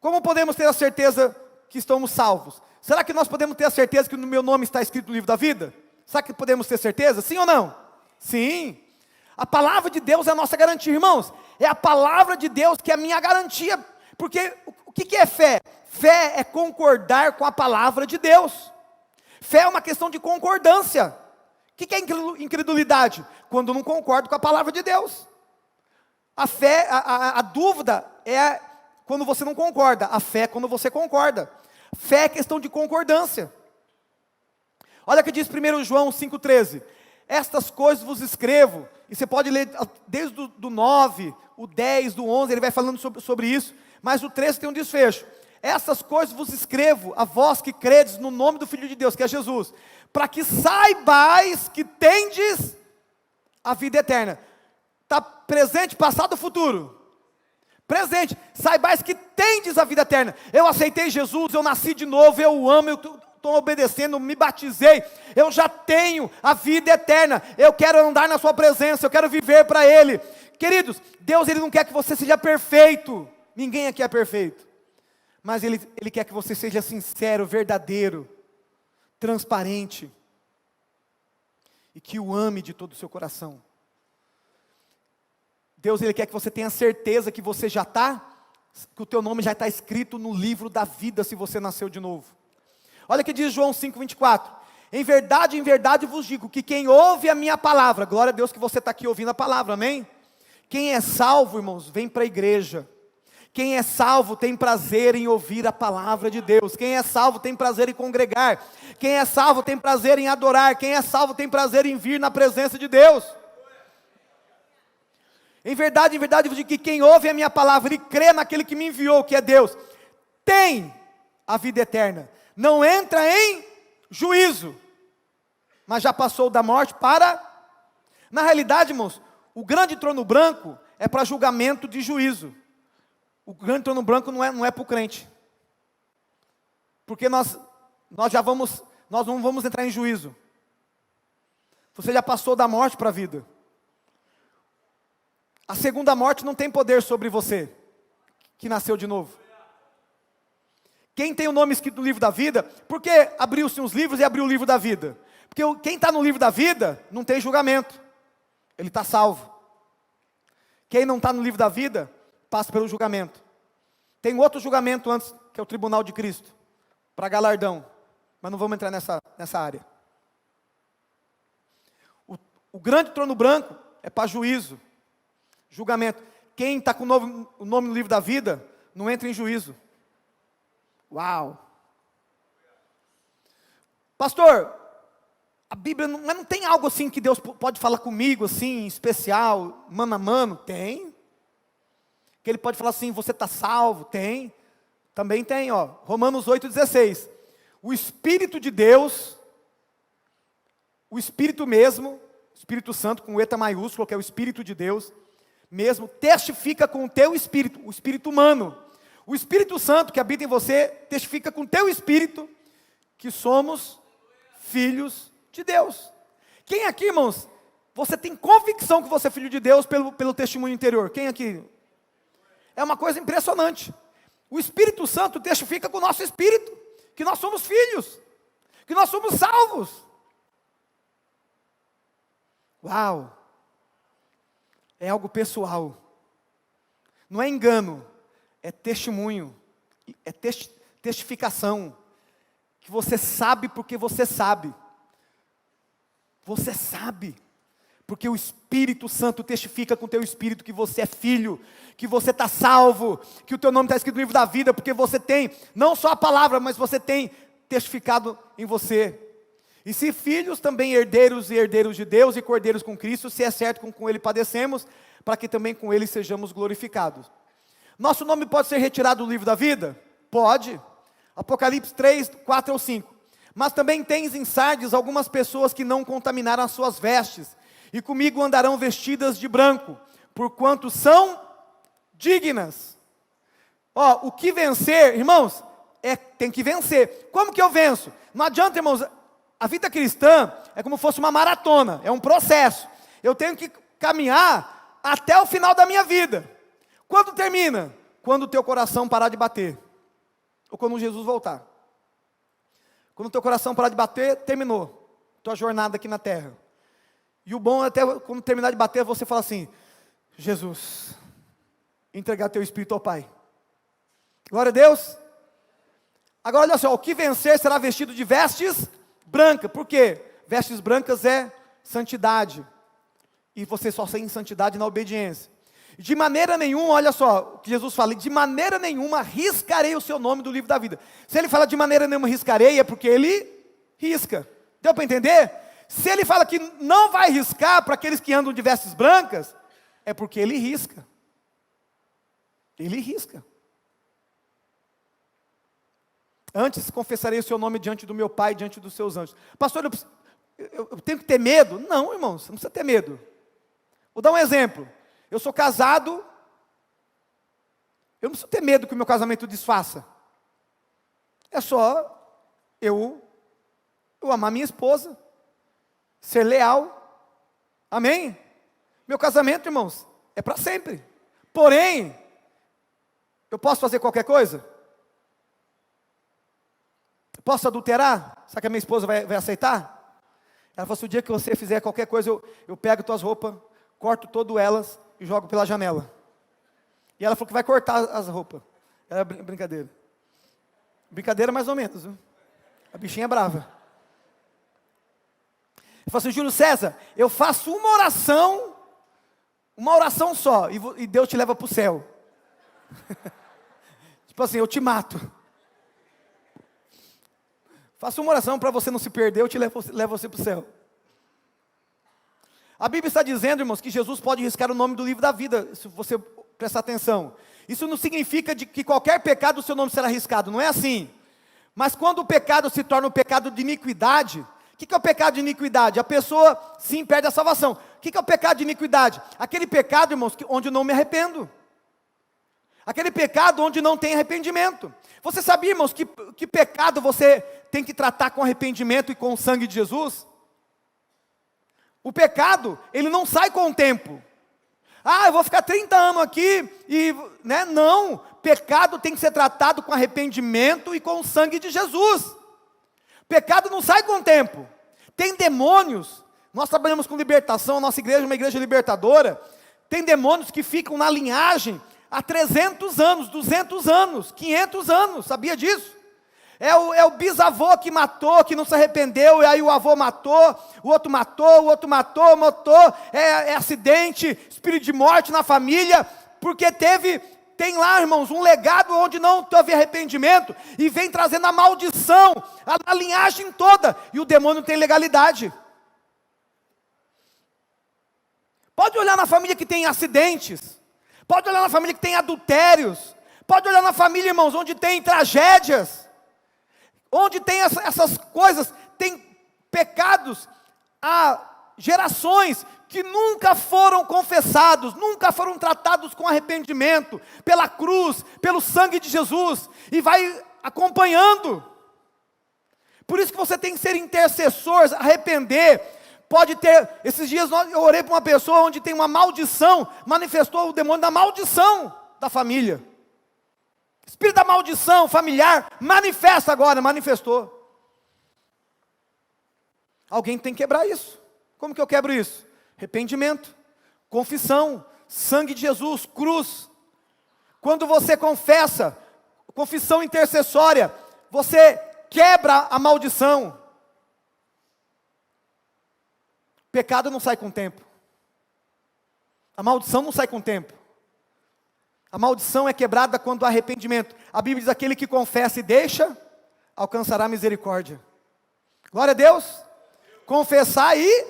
Como podemos ter a certeza que estamos salvos. Será que nós podemos ter a certeza que no meu nome está escrito no livro da vida? Será que podemos ter certeza? Sim ou não? Sim. A palavra de Deus é a nossa garantia, irmãos. É a palavra de Deus que é a minha garantia. Porque o que é fé? Fé é concordar com a palavra de Deus. Fé é uma questão de concordância. O que é incredulidade? Quando eu não concordo com a palavra de Deus. A fé, a dúvida é quando você não concorda. A fé é quando você concorda. Fé é questão de concordância. Olha o que diz 1 João 5,13. Estas coisas vos escrevo. E você pode ler desde do 9, o 10, do 11, ele vai falando sobre isso. Mas o 13 tem um desfecho. Essas coisas vos escrevo, a vós que credes no nome do Filho de Deus, que é Jesus, para que saibais que tendes a vida eterna. Está presente, passado ou futuro? Presente. Saibais que tendes a vida eterna. Eu aceitei Jesus, eu nasci de novo, eu o amo, eu estou obedecendo, me batizei, eu já tenho a vida eterna. Eu quero andar na sua presença, eu quero viver para Ele. Queridos, Deus Ele não quer que você seja perfeito. Ninguém aqui é perfeito. Mas Ele quer que você seja sincero, verdadeiro, transparente. E que o ame de todo o seu coração. Deus Ele quer que você tenha certeza que você já está, que o teu nome já está escrito no livro da vida, se você nasceu de novo. Olha o que diz João 5,24. Em verdade vos digo, que quem ouve a minha palavra, glória a Deus que você está aqui ouvindo a palavra, amém? Quem é salvo, irmãos, vem para a igreja. Quem é salvo tem prazer em ouvir a palavra de Deus. Quem é salvo tem prazer em congregar. Quem é salvo tem prazer em adorar. Quem é salvo tem prazer em vir na presença de Deus. Em verdade vos digo que quem ouve a minha palavra e crê naquele que me enviou, que é Deus, tem a vida eterna. Não entra em juízo, mas já passou da morte para... Na realidade, irmãos, o grande trono branco é para julgamento de juízo. O grande trono branco não é para o crente. Porque nós não vamos entrar em juízo. Você já passou da morte para a vida. A segunda morte não tem poder sobre você, que nasceu de novo. Quem tem o nome escrito no livro da vida, por que abriu-se uns livros e abriu o livro da vida? Porque quem está no livro da vida, não tem julgamento. Ele está salvo. Quem não está no livro da vida, passa pelo julgamento. Tem outro julgamento antes, que é o tribunal de Cristo, para galardão. Mas não vamos entrar nessa área. O grande trono branco é para juízo. Julgamento. Quem está com o nome no livro da vida, não entra em juízo. Uau! Pastor, a Bíblia não tem algo assim que Deus pode falar comigo, assim, especial, mano a mano? Tem. Que Ele pode falar assim, você está salvo? Tem. Também tem, ó. Romanos 8,16. O Espírito de Deus, o Espírito mesmo, Espírito Santo com letra maiúscula, que é o Espírito de Deus, mesmo, testifica com o teu espírito, o espírito humano. O Espírito Santo que habita em você, testifica com o teu espírito, que somos filhos de Deus. Quem aqui, irmãos, você tem convicção que você é filho de Deus pelo testemunho interior? Quem aqui? É uma coisa impressionante. O Espírito Santo testifica com o nosso espírito, que nós somos filhos, que nós somos salvos. Uau! É algo pessoal, não é engano, é testemunho, é testificação, que você sabe porque você sabe, porque o Espírito Santo testifica com o teu espírito que você é filho, que você está salvo, que o teu nome está escrito no livro da vida, porque você tem, não só a palavra, mas você tem testificado em você. E se filhos, também herdeiros e herdeiros de Deus e cordeiros com Cristo, se é certo que com Ele padecemos, para que também com Ele sejamos glorificados. Nosso nome pode ser retirado do livro da vida? Pode. Apocalipse 3, 4 ou 5. Mas também tens em Sardes algumas pessoas que não contaminaram as suas vestes, e comigo andarão vestidas de branco, porquanto são dignas. Ó, o que vencer, irmãos, tem que vencer. Como que eu venço? Não adianta, irmãos. A vida cristã é como se fosse uma maratona, é um processo. Eu tenho que caminhar até o final da minha vida. Quando termina? Quando o teu coração parar de bater. ou quando Jesus voltar. Quando o teu coração parar de bater, terminou tua jornada aqui na terra. E o bom é até quando terminar de bater, você fala assim: Jesus, entregar teu espírito ao Pai. Glória a Deus. Agora olha só, o que vencer será vestido de vestes brancas. Por quê? Vestes brancas é santidade. E você só tem santidade na obediência. De maneira nenhuma, olha só, o que Jesus fala: de maneira nenhuma riscarei o seu nome do livro da vida. Se ele fala de maneira nenhuma riscarei, é porque ele risca. Deu para entender? Se ele fala que não vai riscar para aqueles que andam de vestes brancas, é porque ele risca. Ele risca. Antes confessarei o seu nome diante do meu Pai, diante dos seus anjos. Pastor, eu tenho que ter medo? Não, irmão, você não precisa ter medo. Vou dar um exemplo. Eu sou casado, eu não preciso ter medo que o meu casamento desfaça. É só eu amar minha esposa, ser leal. Amém? Meu casamento, irmãos, é para sempre. Porém, eu posso fazer qualquer coisa? Posso adulterar? Será que a minha esposa vai aceitar? Ela falou assim: o dia que você fizer qualquer coisa, eu pego tuas roupas, corto todas elas e jogo pela janela. E ela falou que vai cortar as roupas. Era brincadeira. Brincadeira mais ou menos, viu? A bichinha é brava. Eu falei assim: Júlio César, eu faço uma oração só, e Deus te leva para o céu. Tipo assim, eu te mato. Faça uma oração para você não se perder, eu te levo você para o céu. A Bíblia está dizendo, irmãos, que Jesus pode riscar o nome do livro da vida, se você prestar atenção. Isso não significa que qualquer pecado o seu nome será riscado, não é assim. Mas quando o pecado se torna um pecado de iniquidade, o que é o pecado de iniquidade? A pessoa sim perde a salvação. O que é o pecado de iniquidade? Aquele pecado, irmãos, onde eu não me arrependo. Aquele pecado onde não tem arrependimento. Você sabia, irmãos, que pecado você tem que tratar com arrependimento e com o sangue de Jesus? O pecado, ele não sai com o tempo. Ah, eu vou ficar 30 anos aqui e, né? Não, pecado tem que ser tratado com arrependimento e com o sangue de Jesus. Pecado não sai com o tempo. Tem demônios, nós trabalhamos com libertação, a nossa igreja é uma igreja libertadora. Tem demônios que ficam na linhagem há 300 anos, 200 anos, 500 anos, sabia disso? É o bisavô que matou, que não se arrependeu, e aí o avô matou, o outro matou, é acidente, espírito de morte na família, porque tem lá, irmãos, um legado onde não teve arrependimento, e vem trazendo a maldição, a linhagem toda, e o demônio tem legalidade. Pode olhar na família que tem acidentes, pode olhar na família que tem adultérios, pode olhar na família, irmãos, onde tem tragédias, onde tem essas coisas, tem pecados há gerações que nunca foram confessados, nunca foram tratados com arrependimento, pela cruz, pelo sangue de Jesus, e vai acompanhando. Por isso que você tem que ser intercessor, arrepender. Pode ter, esses dias eu orei para uma pessoa onde tem uma maldição, manifestou o demônio da maldição da família. Espírito da maldição familiar, manifesta agora, manifestou. Alguém tem que quebrar isso. Como que eu quebro isso? Arrependimento, confissão, sangue de Jesus, cruz. Quando você confessa, confissão intercessória, você quebra a maldição. Pecado não sai com o tempo. A maldição não sai com o tempo. A maldição é quebrada quando há arrependimento. A Bíblia diz: aquele que confessa e deixa, alcançará misericórdia. Glória a Deus. Confessar e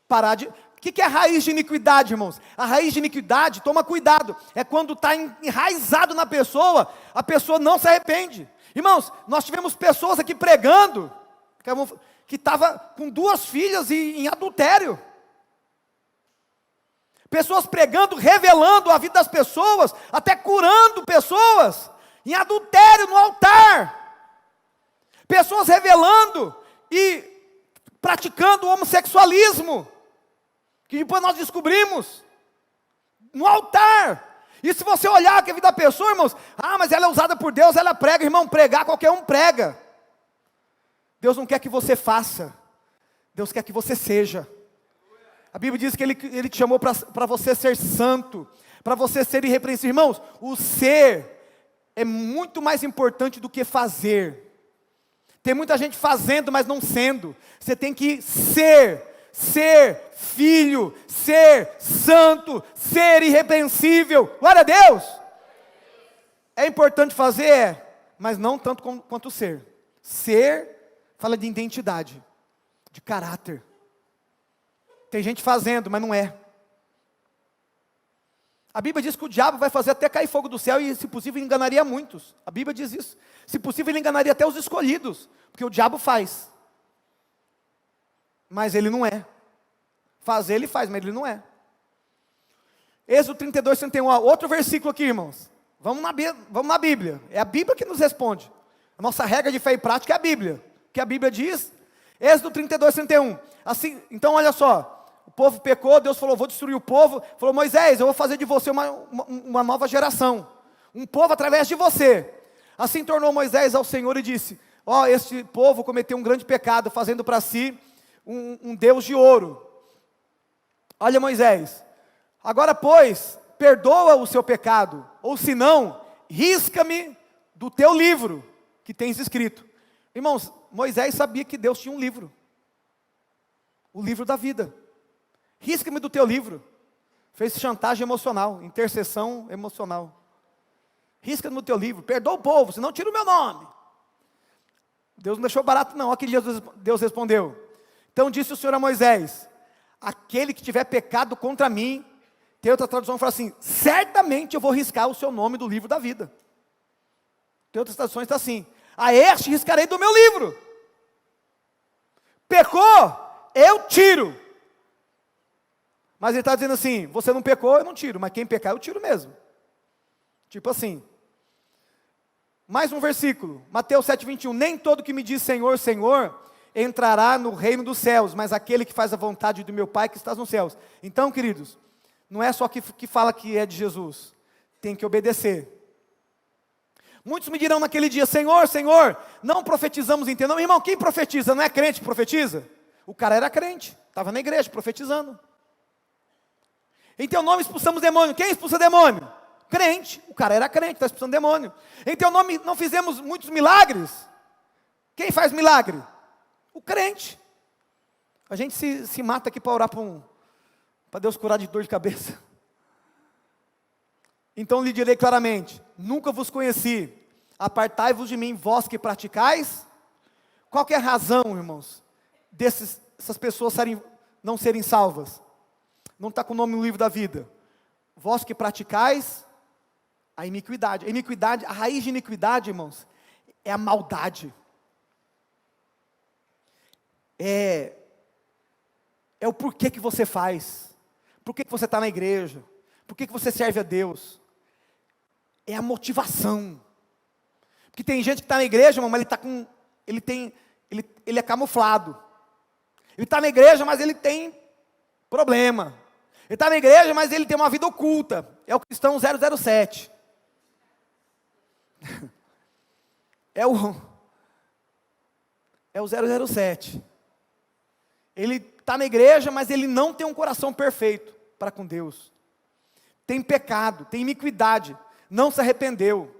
parar de... O que é a raiz de iniquidade, irmãos? A raiz de iniquidade, toma cuidado, é quando está enraizado na pessoa, a pessoa não se arrepende. Irmãos, nós tivemos pessoas aqui pregando, que estava com 2 filhas em adultério. Pessoas pregando, revelando a vida das pessoas, até curando pessoas, em adultério no altar. Pessoas revelando e praticando o homossexualismo, que depois nós descobrimos, no altar. E se você olhar a vida da pessoa, irmãos, mas ela é usada por Deus, ela prega, irmão, pregar qualquer um prega. Deus não quer que você faça, Deus quer que você seja. A Bíblia diz que Ele te chamou para você ser santo, para você ser irrepreensível. Irmãos, o ser é muito mais importante do que fazer. Tem muita gente fazendo, mas não sendo. Você tem que ser filho, ser santo, ser irrepreensível. Glória a Deus! É importante fazer, mas não tanto quanto ser. Ser fala de identidade, de caráter. Tem gente fazendo, mas não é. A Bíblia diz que o diabo vai fazer até cair fogo do céu e, se possível, enganaria muitos. A Bíblia diz isso. Se possível, ele enganaria até os escolhidos, porque o diabo faz. Mas ele não é. Fazer ele faz, mas ele não é. Êxodo 32, 31, outro versículo aqui, irmãos. Vamos na Bíblia. É a Bíblia que nos responde. A nossa regra de fé e prática é a Bíblia. O que a Bíblia diz? Êxodo 32, 31. Assim, então olha só. O povo pecou, Deus falou, vou destruir o povo. Falou, Moisés, eu vou fazer de você uma nova geração. Um povo através de você. Assim tornou Moisés ao Senhor e disse, este povo cometeu um grande pecado, fazendo para si um Deus de ouro. Olha, Moisés, agora pois, perdoa o seu pecado, ou se não, risca-me do teu livro, que tens escrito. Irmãos, Moisés sabia que Deus tinha um livro. O livro da vida. Risca-me do teu livro. Fez chantagem emocional, intercessão emocional. Risca-me do teu livro, perdoa o povo, senão tira o meu nome. Deus não deixou barato não, olha que Deus respondeu. Então disse o Senhor a Moisés, aquele que tiver pecado contra mim, tem outra tradução que fala assim, certamente eu vou riscar o seu nome do livro da vida. Tem outras traduções que está assim, a este riscarei do meu livro. Pecou, eu tiro. Mas ele está dizendo assim, você não pecou, eu não tiro, mas quem pecar eu tiro mesmo. Tipo assim. Mais um versículo, Mateus 7, 21, nem todo que me diz Senhor, Senhor, entrará no reino dos céus, mas aquele que faz a vontade do meu Pai que está nos céus. Então, queridos, não é só que fala que é de Jesus, tem que obedecer. Muitos me dirão naquele dia, Senhor, Senhor, não profetizamos em teu nome. Irmão, quem profetiza não é crente que profetiza? O cara era crente, estava na igreja profetizando. Em teu nome expulsamos demônio. Quem expulsa demônio? Crente. O cara era crente, está expulsando demônio. Em teu nome não fizemos muitos milagres. Quem faz milagre? O crente. A gente se mata aqui para orar para Deus curar de dor de cabeça. Então lhe direi claramente, nunca vos conheci. Apartai-vos de mim, vós que praticais. Qual que é a razão, irmãos, dessas pessoas não serem salvas? Não está com o nome no livro da vida. Vós que praticais a iniquidade. A iniquidade, a raiz de iniquidade, irmãos, é a maldade. É o porquê que você faz. Por que você está na igreja? Por que você serve a Deus? É a motivação. Porque tem gente que está na igreja, mas ele é camuflado. Ele está na igreja, mas ele tem problema. Ele está na igreja, mas ele tem uma vida oculta. É o cristão 007. É o 007. Ele está na igreja, mas ele não tem um coração perfeito para com Deus. Tem pecado, tem iniquidade, não se arrependeu.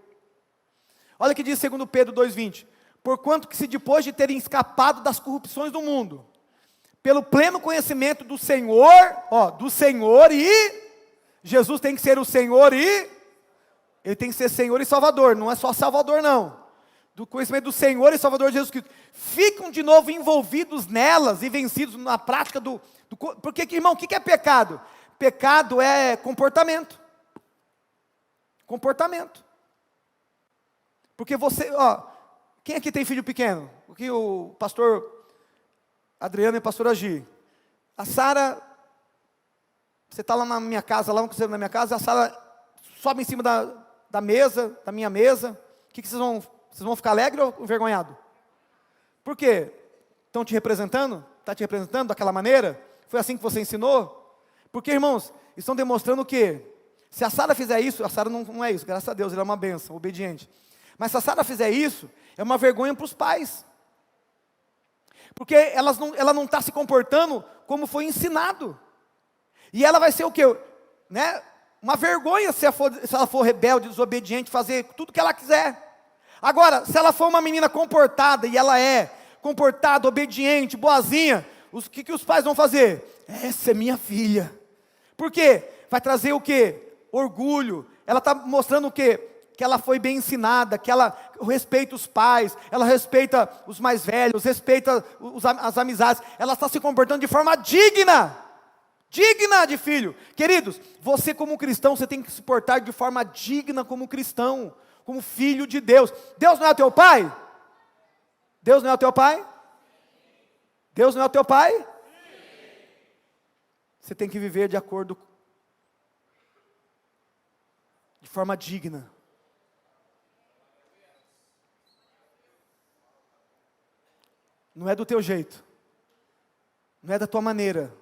Olha o que diz 2 Pedro 2,20. Porquanto que se depois de terem escapado das corrupções do mundo, pelo pleno conhecimento do Senhor, e Jesus tem que ser o Senhor e Ele tem que ser Senhor e Salvador, não é só Salvador não. Do conhecimento do Senhor e Salvador Jesus Cristo. Ficam de novo envolvidos nelas e vencidos na prática porque, irmão, o que é pecado? Pecado é comportamento. Comportamento. Porque quem aqui tem filho pequeno? O pastor Adriano e a pastora Gi. A Sara, você está lá na minha casa, lá no cruzeiro na minha casa, a Sara sobe em cima da mesa, da minha mesa. O que vocês vão ficar alegres ou envergonhados? Por quê? Estão te representando? Está te representando daquela maneira? Foi assim que você ensinou? Porque, irmãos, estão demonstrando o quê? Se a Sara fizer isso, a Sara não é isso, graças a Deus, ela é uma bênção, obediente. Mas se a Sara fizer isso, é uma vergonha para os pais. Porque ela não está se comportando como foi ensinado. E ela vai ser o quê? Né? Uma vergonha se ela for rebelde, desobediente, fazer tudo que ela quiser. Agora, se ela for uma menina comportada, e ela é comportada, obediente, boazinha, o que os pais vão fazer? Essa é minha filha. Por quê? Vai trazer o quê? Orgulho. Ela está mostrando o quê? Que ela foi bem ensinada, que ela respeita os pais, ela respeita os mais velhos, respeita as amizades, ela está se comportando de forma digna de filho. Queridos, você como cristão, você tem que se portar de forma digna como cristão, como filho de Deus. Deus não é o teu pai? Deus não é o teu pai? Deus não é o teu pai? Você tem que viver de acordo, de forma digna. Não é do teu jeito, não é da tua maneira.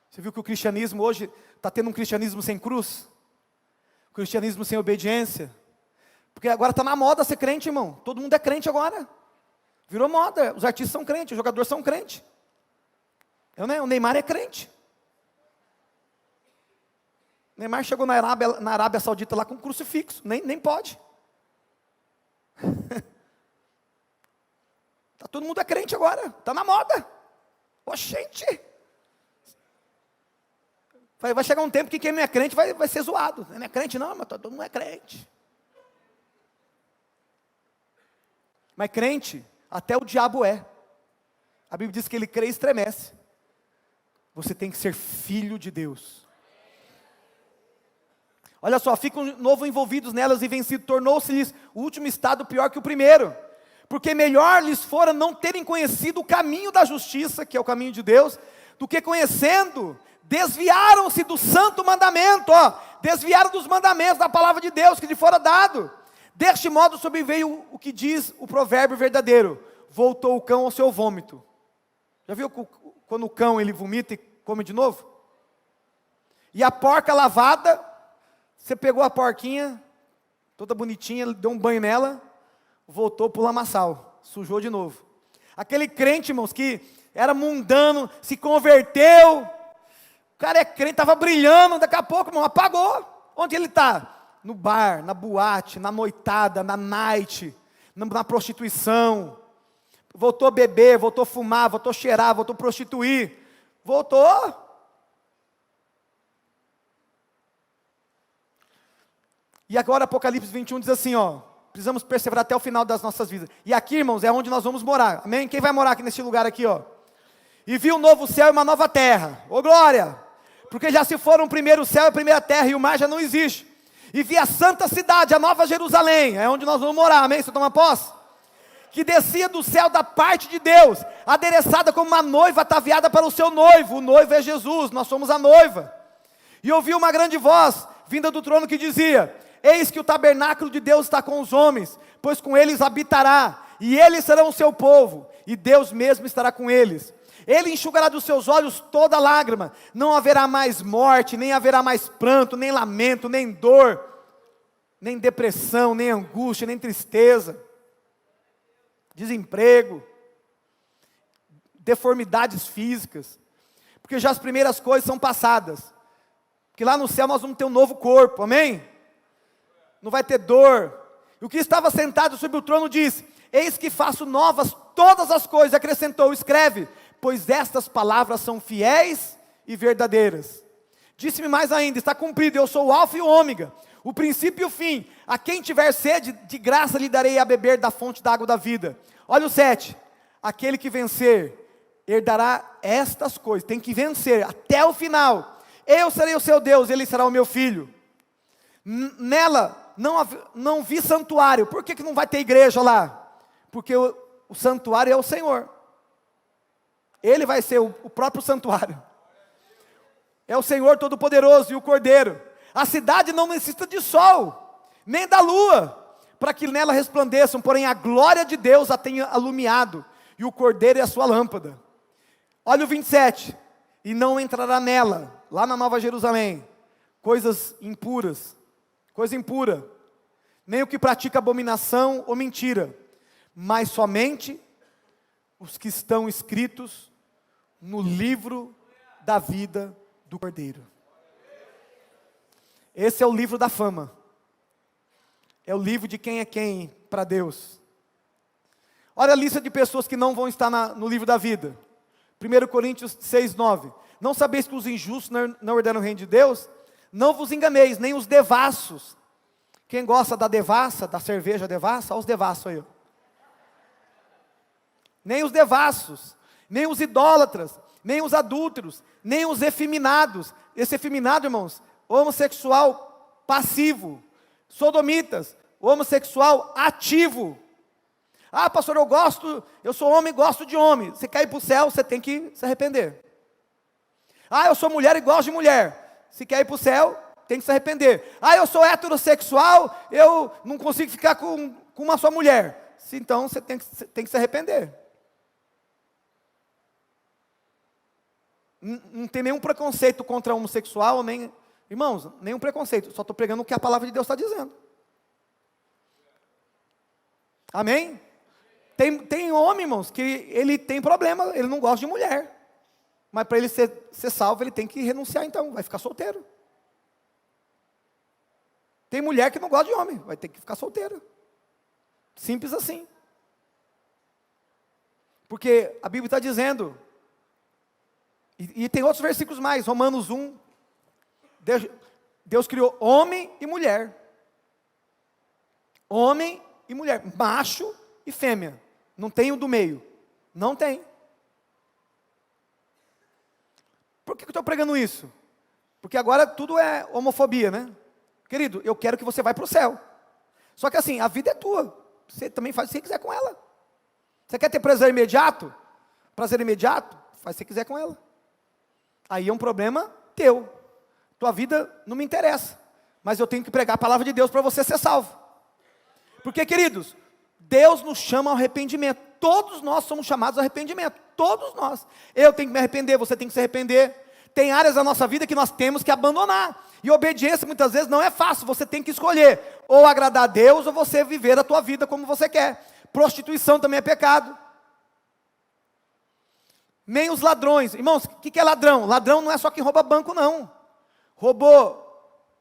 Você viu que o cristianismo hoje está tendo um cristianismo sem cruz? Um cristianismo sem obediência? Porque agora está na moda ser crente, irmão. Todo mundo é crente agora. Virou moda, os artistas são crentes, os jogadores são crentes. O Neymar é crente. O Neymar chegou na Arábia Saudita lá com um crucifixo, nem pode. Todo mundo é crente agora, está na moda. Oxente. Vai chegar um tempo que quem não é crente vai ser zoado. Não é crente não, mas todo mundo é crente. Mas crente, até o diabo é. A Bíblia diz que ele crê e estremece. Você tem que ser filho de Deus. Olha só, ficam de novo envolvidos nelas e vencidos. Tornou-se-lhes o último estado pior que o primeiro. Porque melhor lhes fora não terem conhecido o caminho da justiça, que é o caminho de Deus, do que conhecendo, desviaram-se do santo mandamento, desviaram dos mandamentos, da palavra de Deus que lhe fora dado. Deste modo sobreveio o que diz o provérbio verdadeiro: voltou o cão ao seu vômito. Já viu quando o cão ele vomita e come de novo? E a porca lavada, você pegou a porquinha, toda bonitinha, deu um banho nela, voltou para o lamaçal, sujou de novo. Aquele crente, irmãos, que era mundano, se converteu, o cara é crente, estava brilhando, daqui a pouco, irmão, apagou. Onde ele está? No bar, na boate, na noitada, na night, na prostituição. Voltou a beber, voltou a fumar, voltou a cheirar, voltou a prostituir. Voltou. E agora Apocalipse 21 diz assim, precisamos perseverar até o final das nossas vidas. E aqui, irmãos, é onde nós vamos morar. Amém? Quem vai morar aqui neste lugar aqui, E viu um novo céu e uma nova terra. Ô glória! Porque já se foram o primeiro céu e a primeira terra, e o mar já não existe. E vi a santa cidade, a nova Jerusalém, é onde nós vamos morar, amém? Você toma posse? Que descia do céu da parte de Deus, adereçada como uma noiva ataviada para o seu noivo. O noivo é Jesus, nós somos a noiva. E ouvi uma grande voz, vinda do trono, que dizia: eis que o tabernáculo de Deus está com os homens, pois com eles habitará, e eles serão o seu povo, e Deus mesmo estará com eles. Ele enxugará dos seus olhos toda lágrima, não haverá mais morte, nem haverá mais pranto, nem lamento, nem dor, nem depressão, nem angústia, nem tristeza, desemprego, deformidades físicas, porque já as primeiras coisas são passadas, porque lá no céu nós vamos ter um novo corpo, amém? Não vai ter dor. E o que estava sentado sobre o trono disse: eis que faço novas todas as coisas, acrescentou, escreve, pois estas palavras são fiéis e verdadeiras. Disse-me mais ainda: está cumprido, eu sou o alfa e o ômega, o princípio e o fim. A quem tiver sede, de graça lhe darei a beber da fonte da água da vida. Olha o 7, aquele que vencer, herdará estas coisas, tem que vencer até o final. Eu serei o seu Deus, ele será o meu filho. Nela não vi santuário. Por que não vai ter igreja lá? Porque o santuário é o Senhor. Ele vai ser o próprio santuário. É o Senhor Todo-Poderoso e o Cordeiro. A cidade não necessita de sol, nem da lua, para que nela resplandeçam, porém a glória de Deus a tenha alumiado, e o Cordeiro é a sua lâmpada. Olha o 27, e não entrará nela, lá na Nova Jerusalém, coisas impuras, coisa impura, nem o que pratica abominação ou mentira, mas somente os que estão escritos no livro da vida do Cordeiro. Esse é o livro da fama. É o livro de quem é quem para Deus. Olha a lista de pessoas que não vão estar no livro da vida. 1 Coríntios 6:9. Não sabeis que os injustos não herdam o reino de Deus? Não vos enganeis, nem os devassos. Quem gosta da devassa, da cerveja devassa, olha os devassos aí. Nem os devassos, nem os idólatras, nem os adúlteros, nem os efeminados. Esse efeminado, irmãos, homossexual passivo. Sodomitas, homossexual ativo. Ah, pastor, eu sou homem e gosto de homem. Você quer ir para o céu, você tem que se arrepender. Ah, eu sou mulher e gosto de mulher. Se quer ir para o céu, tem que se arrepender. Ah, eu sou heterossexual, eu não consigo ficar com uma só mulher. Então você tem que se arrepender. Não tem nenhum preconceito contra homossexual, nem... Irmãos, nenhum preconceito. Só estou pregando o que a palavra de Deus está dizendo. Amém? Tem homem, irmãos, que ele tem problema, ele não gosta de mulher. Mas para ele ser salvo, ele tem que renunciar então, vai ficar solteiro. Tem mulher que não gosta de homem, vai ter que ficar solteira. Simples assim. Porque a Bíblia está dizendo, e tem outros versículos mais, Romanos 1, Deus criou homem e mulher. Homem e mulher, macho e fêmea. Não tem o do meio. Não tem. Por que eu estou pregando isso? Porque agora tudo é homofobia, né? Querido, eu quero que você vá para o céu. Só que assim, a vida é tua. Você também faz o que você quiser com ela. Você quer ter prazer imediato? Prazer imediato? Faz o que você quiser com ela. Aí é um problema teu. Tua vida não me interessa. Mas eu tenho que pregar a palavra de Deus para você ser salvo. Porque, queridos, Deus nos chama ao arrependimento. Todos nós somos chamados ao arrependimento. Todos nós. Eu tenho que me arrepender, você tem que se arrepender. Tem áreas da nossa vida que nós temos que abandonar. E obediência muitas vezes não é fácil. Você tem que escolher ou agradar a Deus ou você viver a tua vida como você quer. Prostituição também é pecado. Nem os ladrões. Irmãos, o que é ladrão? Ladrão não é só quem rouba banco, não. Roubou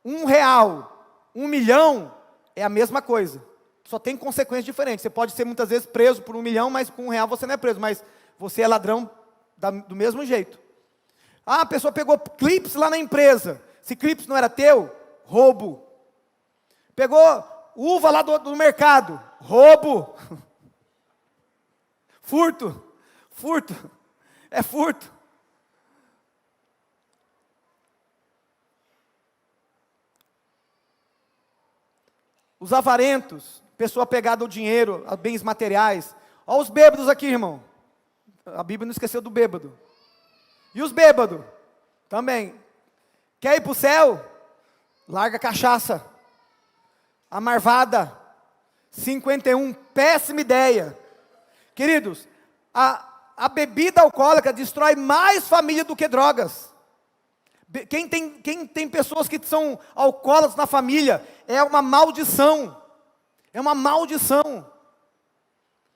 R$1, 1.000.000, é a mesma coisa. Só tem consequências diferentes. Você pode ser muitas vezes preso por R$1.000.000, mas com R$1 você não é preso. Mas você é ladrão do mesmo jeito. Ah, a pessoa pegou clips lá na empresa. Se clips não era teu, roubo. Pegou uva lá do mercado, roubo. Furto. É furto. Os avarentos, pessoa pegada ao dinheiro, a bens materiais. Olha os bêbados aqui, irmão. A Bíblia não esqueceu do bêbado. E os bêbados? Também. Quer ir para o céu? Larga a cachaça. A marvada. 51, péssima ideia. Queridos, a bebida alcoólica destrói mais família do que drogas. Quem tem pessoas que são alcoólatras na família, é uma maldição. É uma maldição.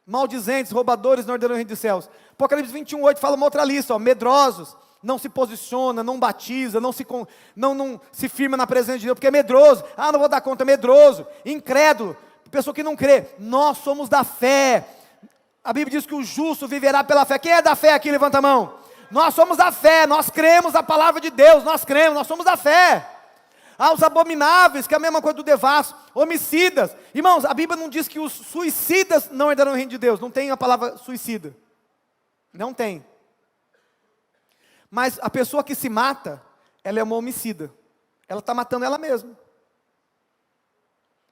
Maldizentes, roubadores, não herdarão o reino dos céus. Apocalipse 21:8 fala uma outra lista, ó, medrosos, não se posiciona, não batiza, não se firma na presença de Deus, porque é medroso. Ah, não vou dar conta, é medroso, incrédulo, pessoa que não crê. Nós somos da fé. A Bíblia diz que o justo viverá pela fé. Quem é da fé aqui? Levanta a mão. Nós somos da fé, nós cremos a palavra de Deus, nós somos da fé. Ah, os abomináveis, que é a mesma coisa do devasso, homicidas. Irmãos, a Bíblia não diz que os suicidas não herdarão o reino de Deus, não tem a palavra suicida. Não tem. Mas a pessoa que se mata, ela é uma homicida. Ela está matando ela mesma.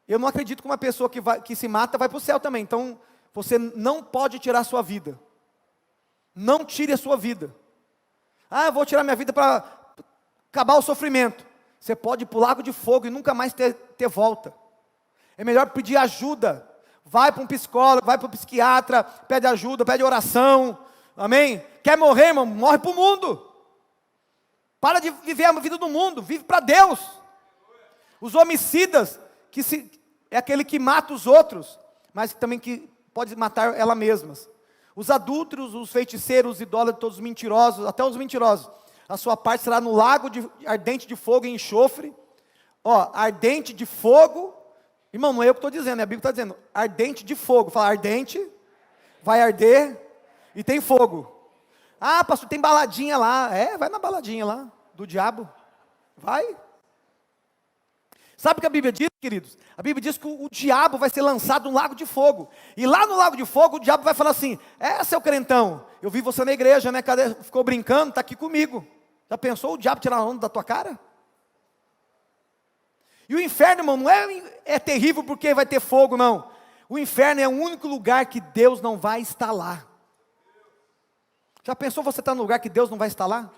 Eu não acredito que uma pessoa que se mata vai para o céu também. Então, você não pode tirar a sua vida. Não tire a sua vida. Ah, eu vou tirar minha vida para acabar o sofrimento. Você pode ir para o lago de fogo e nunca mais ter volta. É melhor pedir ajuda. Vai para um psicólogo, vai para um psiquiatra, pede ajuda, pede oração. Amém? Quer morrer, irmão? Morre para o mundo. Para de viver a vida do mundo, vive para Deus. Os homicidas, é aquele que mata os outros, mas também que pode matar ela mesmas. Os adúlteros, os feiticeiros, os idólatras, todos os mentirosos, até os mentirosos. A sua parte será no lago ardente de fogo e enxofre. Ó, ardente de fogo. Irmão, não é eu que estou dizendo, a Bíblia está dizendo. Ardente de fogo. Fala, ardente, vai arder e tem fogo. Ah, pastor, tem baladinha lá. Vai na baladinha lá, do diabo. Vai. Sabe o que a Bíblia diz, queridos? A Bíblia diz que o diabo vai ser lançado no lago de fogo. E lá no lago de fogo, o diabo vai falar assim: seu crentão, eu vi você na igreja, né? Cadê? Ficou brincando, está aqui comigo. Já pensou o diabo tirar a onda da tua cara? E o inferno, irmão, não é terrível porque vai ter fogo, não. O inferno é o único lugar que Deus não vai estar lá. Já pensou você estar no lugar que Deus não vai estar lá?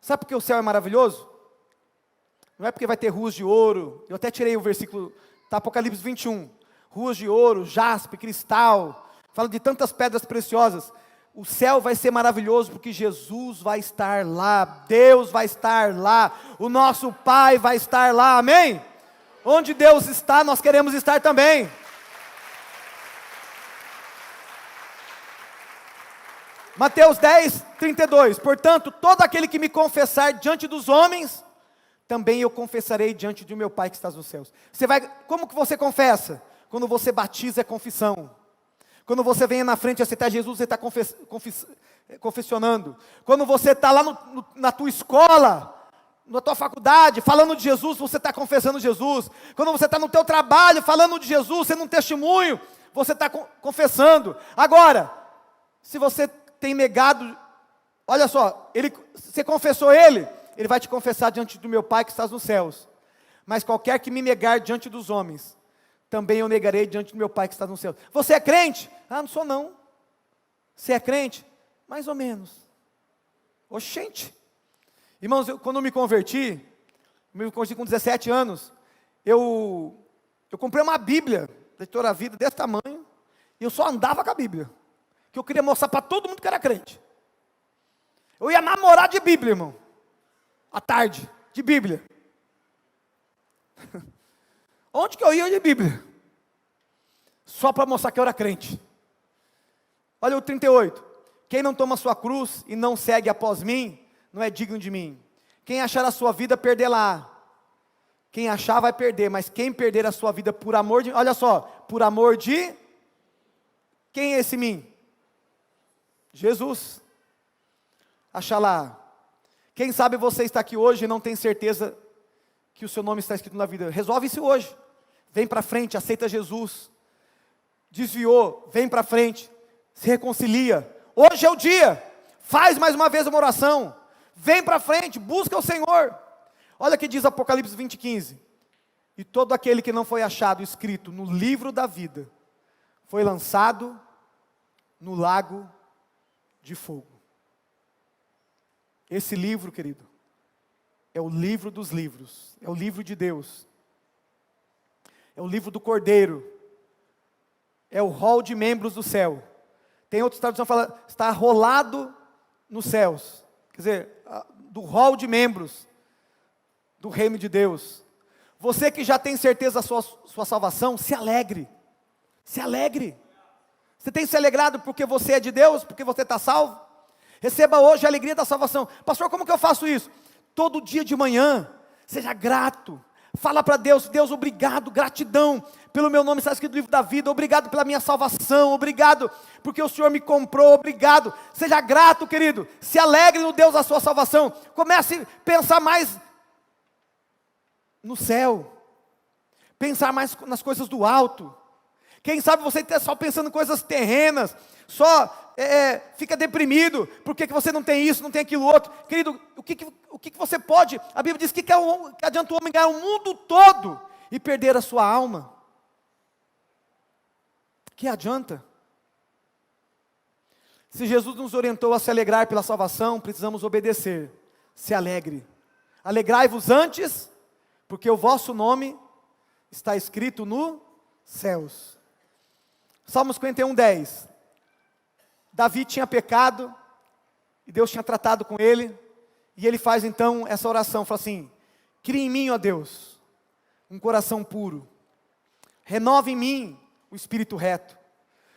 Sabe por que o céu é maravilhoso? Não é porque vai ter ruas de ouro. Eu até tirei o versículo, tá, Apocalipse 21. Ruas de ouro, jaspe, cristal. Fala de tantas pedras preciosas. O céu vai ser maravilhoso porque Jesus vai estar lá. Deus vai estar lá. O nosso Pai vai estar lá. Amém? Onde Deus está, nós queremos estar também. Mateus 10, 32. Portanto, todo aquele que me confessar diante dos homens, também eu confessarei diante do meu Pai que está nos céus. Como que você confessa? Quando você batiza é confissão. Quando você vem na frente aceitar Jesus, você está confessionando. Quando você está lá na tua escola, na tua faculdade, falando de Jesus, você está confessando Jesus. Quando você está no teu trabalho, falando de Jesus, sendo um testemunho, você está confessando. Agora, se você tem negado, olha só, você confessou Ele vai te confessar diante do meu Pai que está nos céus. Mas qualquer que me negar diante dos homens, também eu negarei diante do meu Pai que está nos céus. Você é crente? Ah, não sou não. Você é crente? Mais ou menos. Oxente. Irmãos, quando eu me converti com 17 anos, eu comprei uma Bíblia, da Editora Vida, desse tamanho, e eu só andava com a Bíblia. Que eu queria mostrar para todo mundo que era crente. Eu ia namorar de Bíblia, irmão. À tarde, de Bíblia. Onde que eu ia de Bíblia? Só para mostrar que eu era crente. Olha o 38. Quem não toma sua cruz e não segue após mim, não é digno de mim. Quem achar a sua vida, perdê-la. Quem achar vai perder, mas quem perder a sua vida por amor de... Olha só, por amor de... Quem é esse mim? Jesus. Acha lá. Quem sabe você está aqui hoje e não tem certeza que o seu nome está escrito na vida. Resolve isso hoje. Vem para frente, aceita Jesus. Desviou, vem para frente. Se reconcilia. Hoje é o dia. Faz mais uma vez uma oração. Vem para frente, busca o Senhor. Olha o que diz Apocalipse 20:15. E todo aquele que não foi achado escrito no livro da vida, foi lançado no lago de fogo. Esse livro, querido, é o livro dos livros, é o livro de Deus, é o livro do Cordeiro, é o rol de membros do céu. Tem outra tradução que fala, está rolado nos céus, quer dizer, do rol de membros do reino de Deus. Você que já tem certeza da sua salvação, se alegre, se alegre. Você tem se alegrado porque você é de Deus, porque você está salvo? Receba hoje a alegria da salvação. Pastor, como que eu faço isso? Todo dia de manhã, seja grato. Fala para Deus, Deus, obrigado, gratidão pelo meu nome está escrito no livro da vida, obrigado pela minha salvação, obrigado porque o Senhor me comprou, obrigado. Seja grato, querido, se alegre no Deus da sua salvação. Comece a pensar mais no céu, pensar mais nas coisas do alto. Quem sabe você está só pensando em coisas terrenas, só fica deprimido, porque que você não tem isso, não tem aquilo outro. Querido, o que você pode? A Bíblia diz que adianta o homem ganhar o mundo todo e perder a sua alma. Que adianta? Se Jesus nos orientou a se alegrar pela salvação, precisamos obedecer. Se alegre. Alegrai-vos antes, porque o vosso nome está escrito nos céus. Salmo 51:10. Davi tinha pecado, e Deus tinha tratado com ele, e ele faz então essa oração, fala assim, Cria em mim, ó Deus, um coração puro. Renova em mim o espírito reto.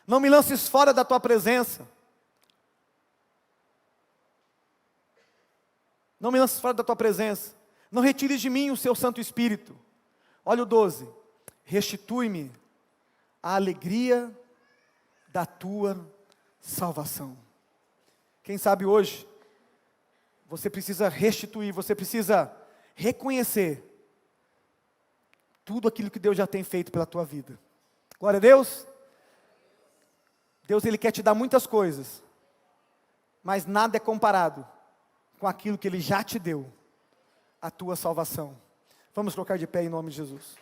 Não me lances fora da tua presença. Não me lances fora da tua presença. Não retires de mim o seu Santo Espírito. Olha o 12. Restitui-me a alegria da tua salvação. Quem sabe hoje, você precisa restituir, você precisa reconhecer tudo aquilo que Deus já tem feito pela tua vida. Glória a Deus. Deus, Ele quer te dar muitas coisas, mas nada é comparado com aquilo que Ele já te deu, a tua salvação. Vamos colocar de pé em nome de Jesus.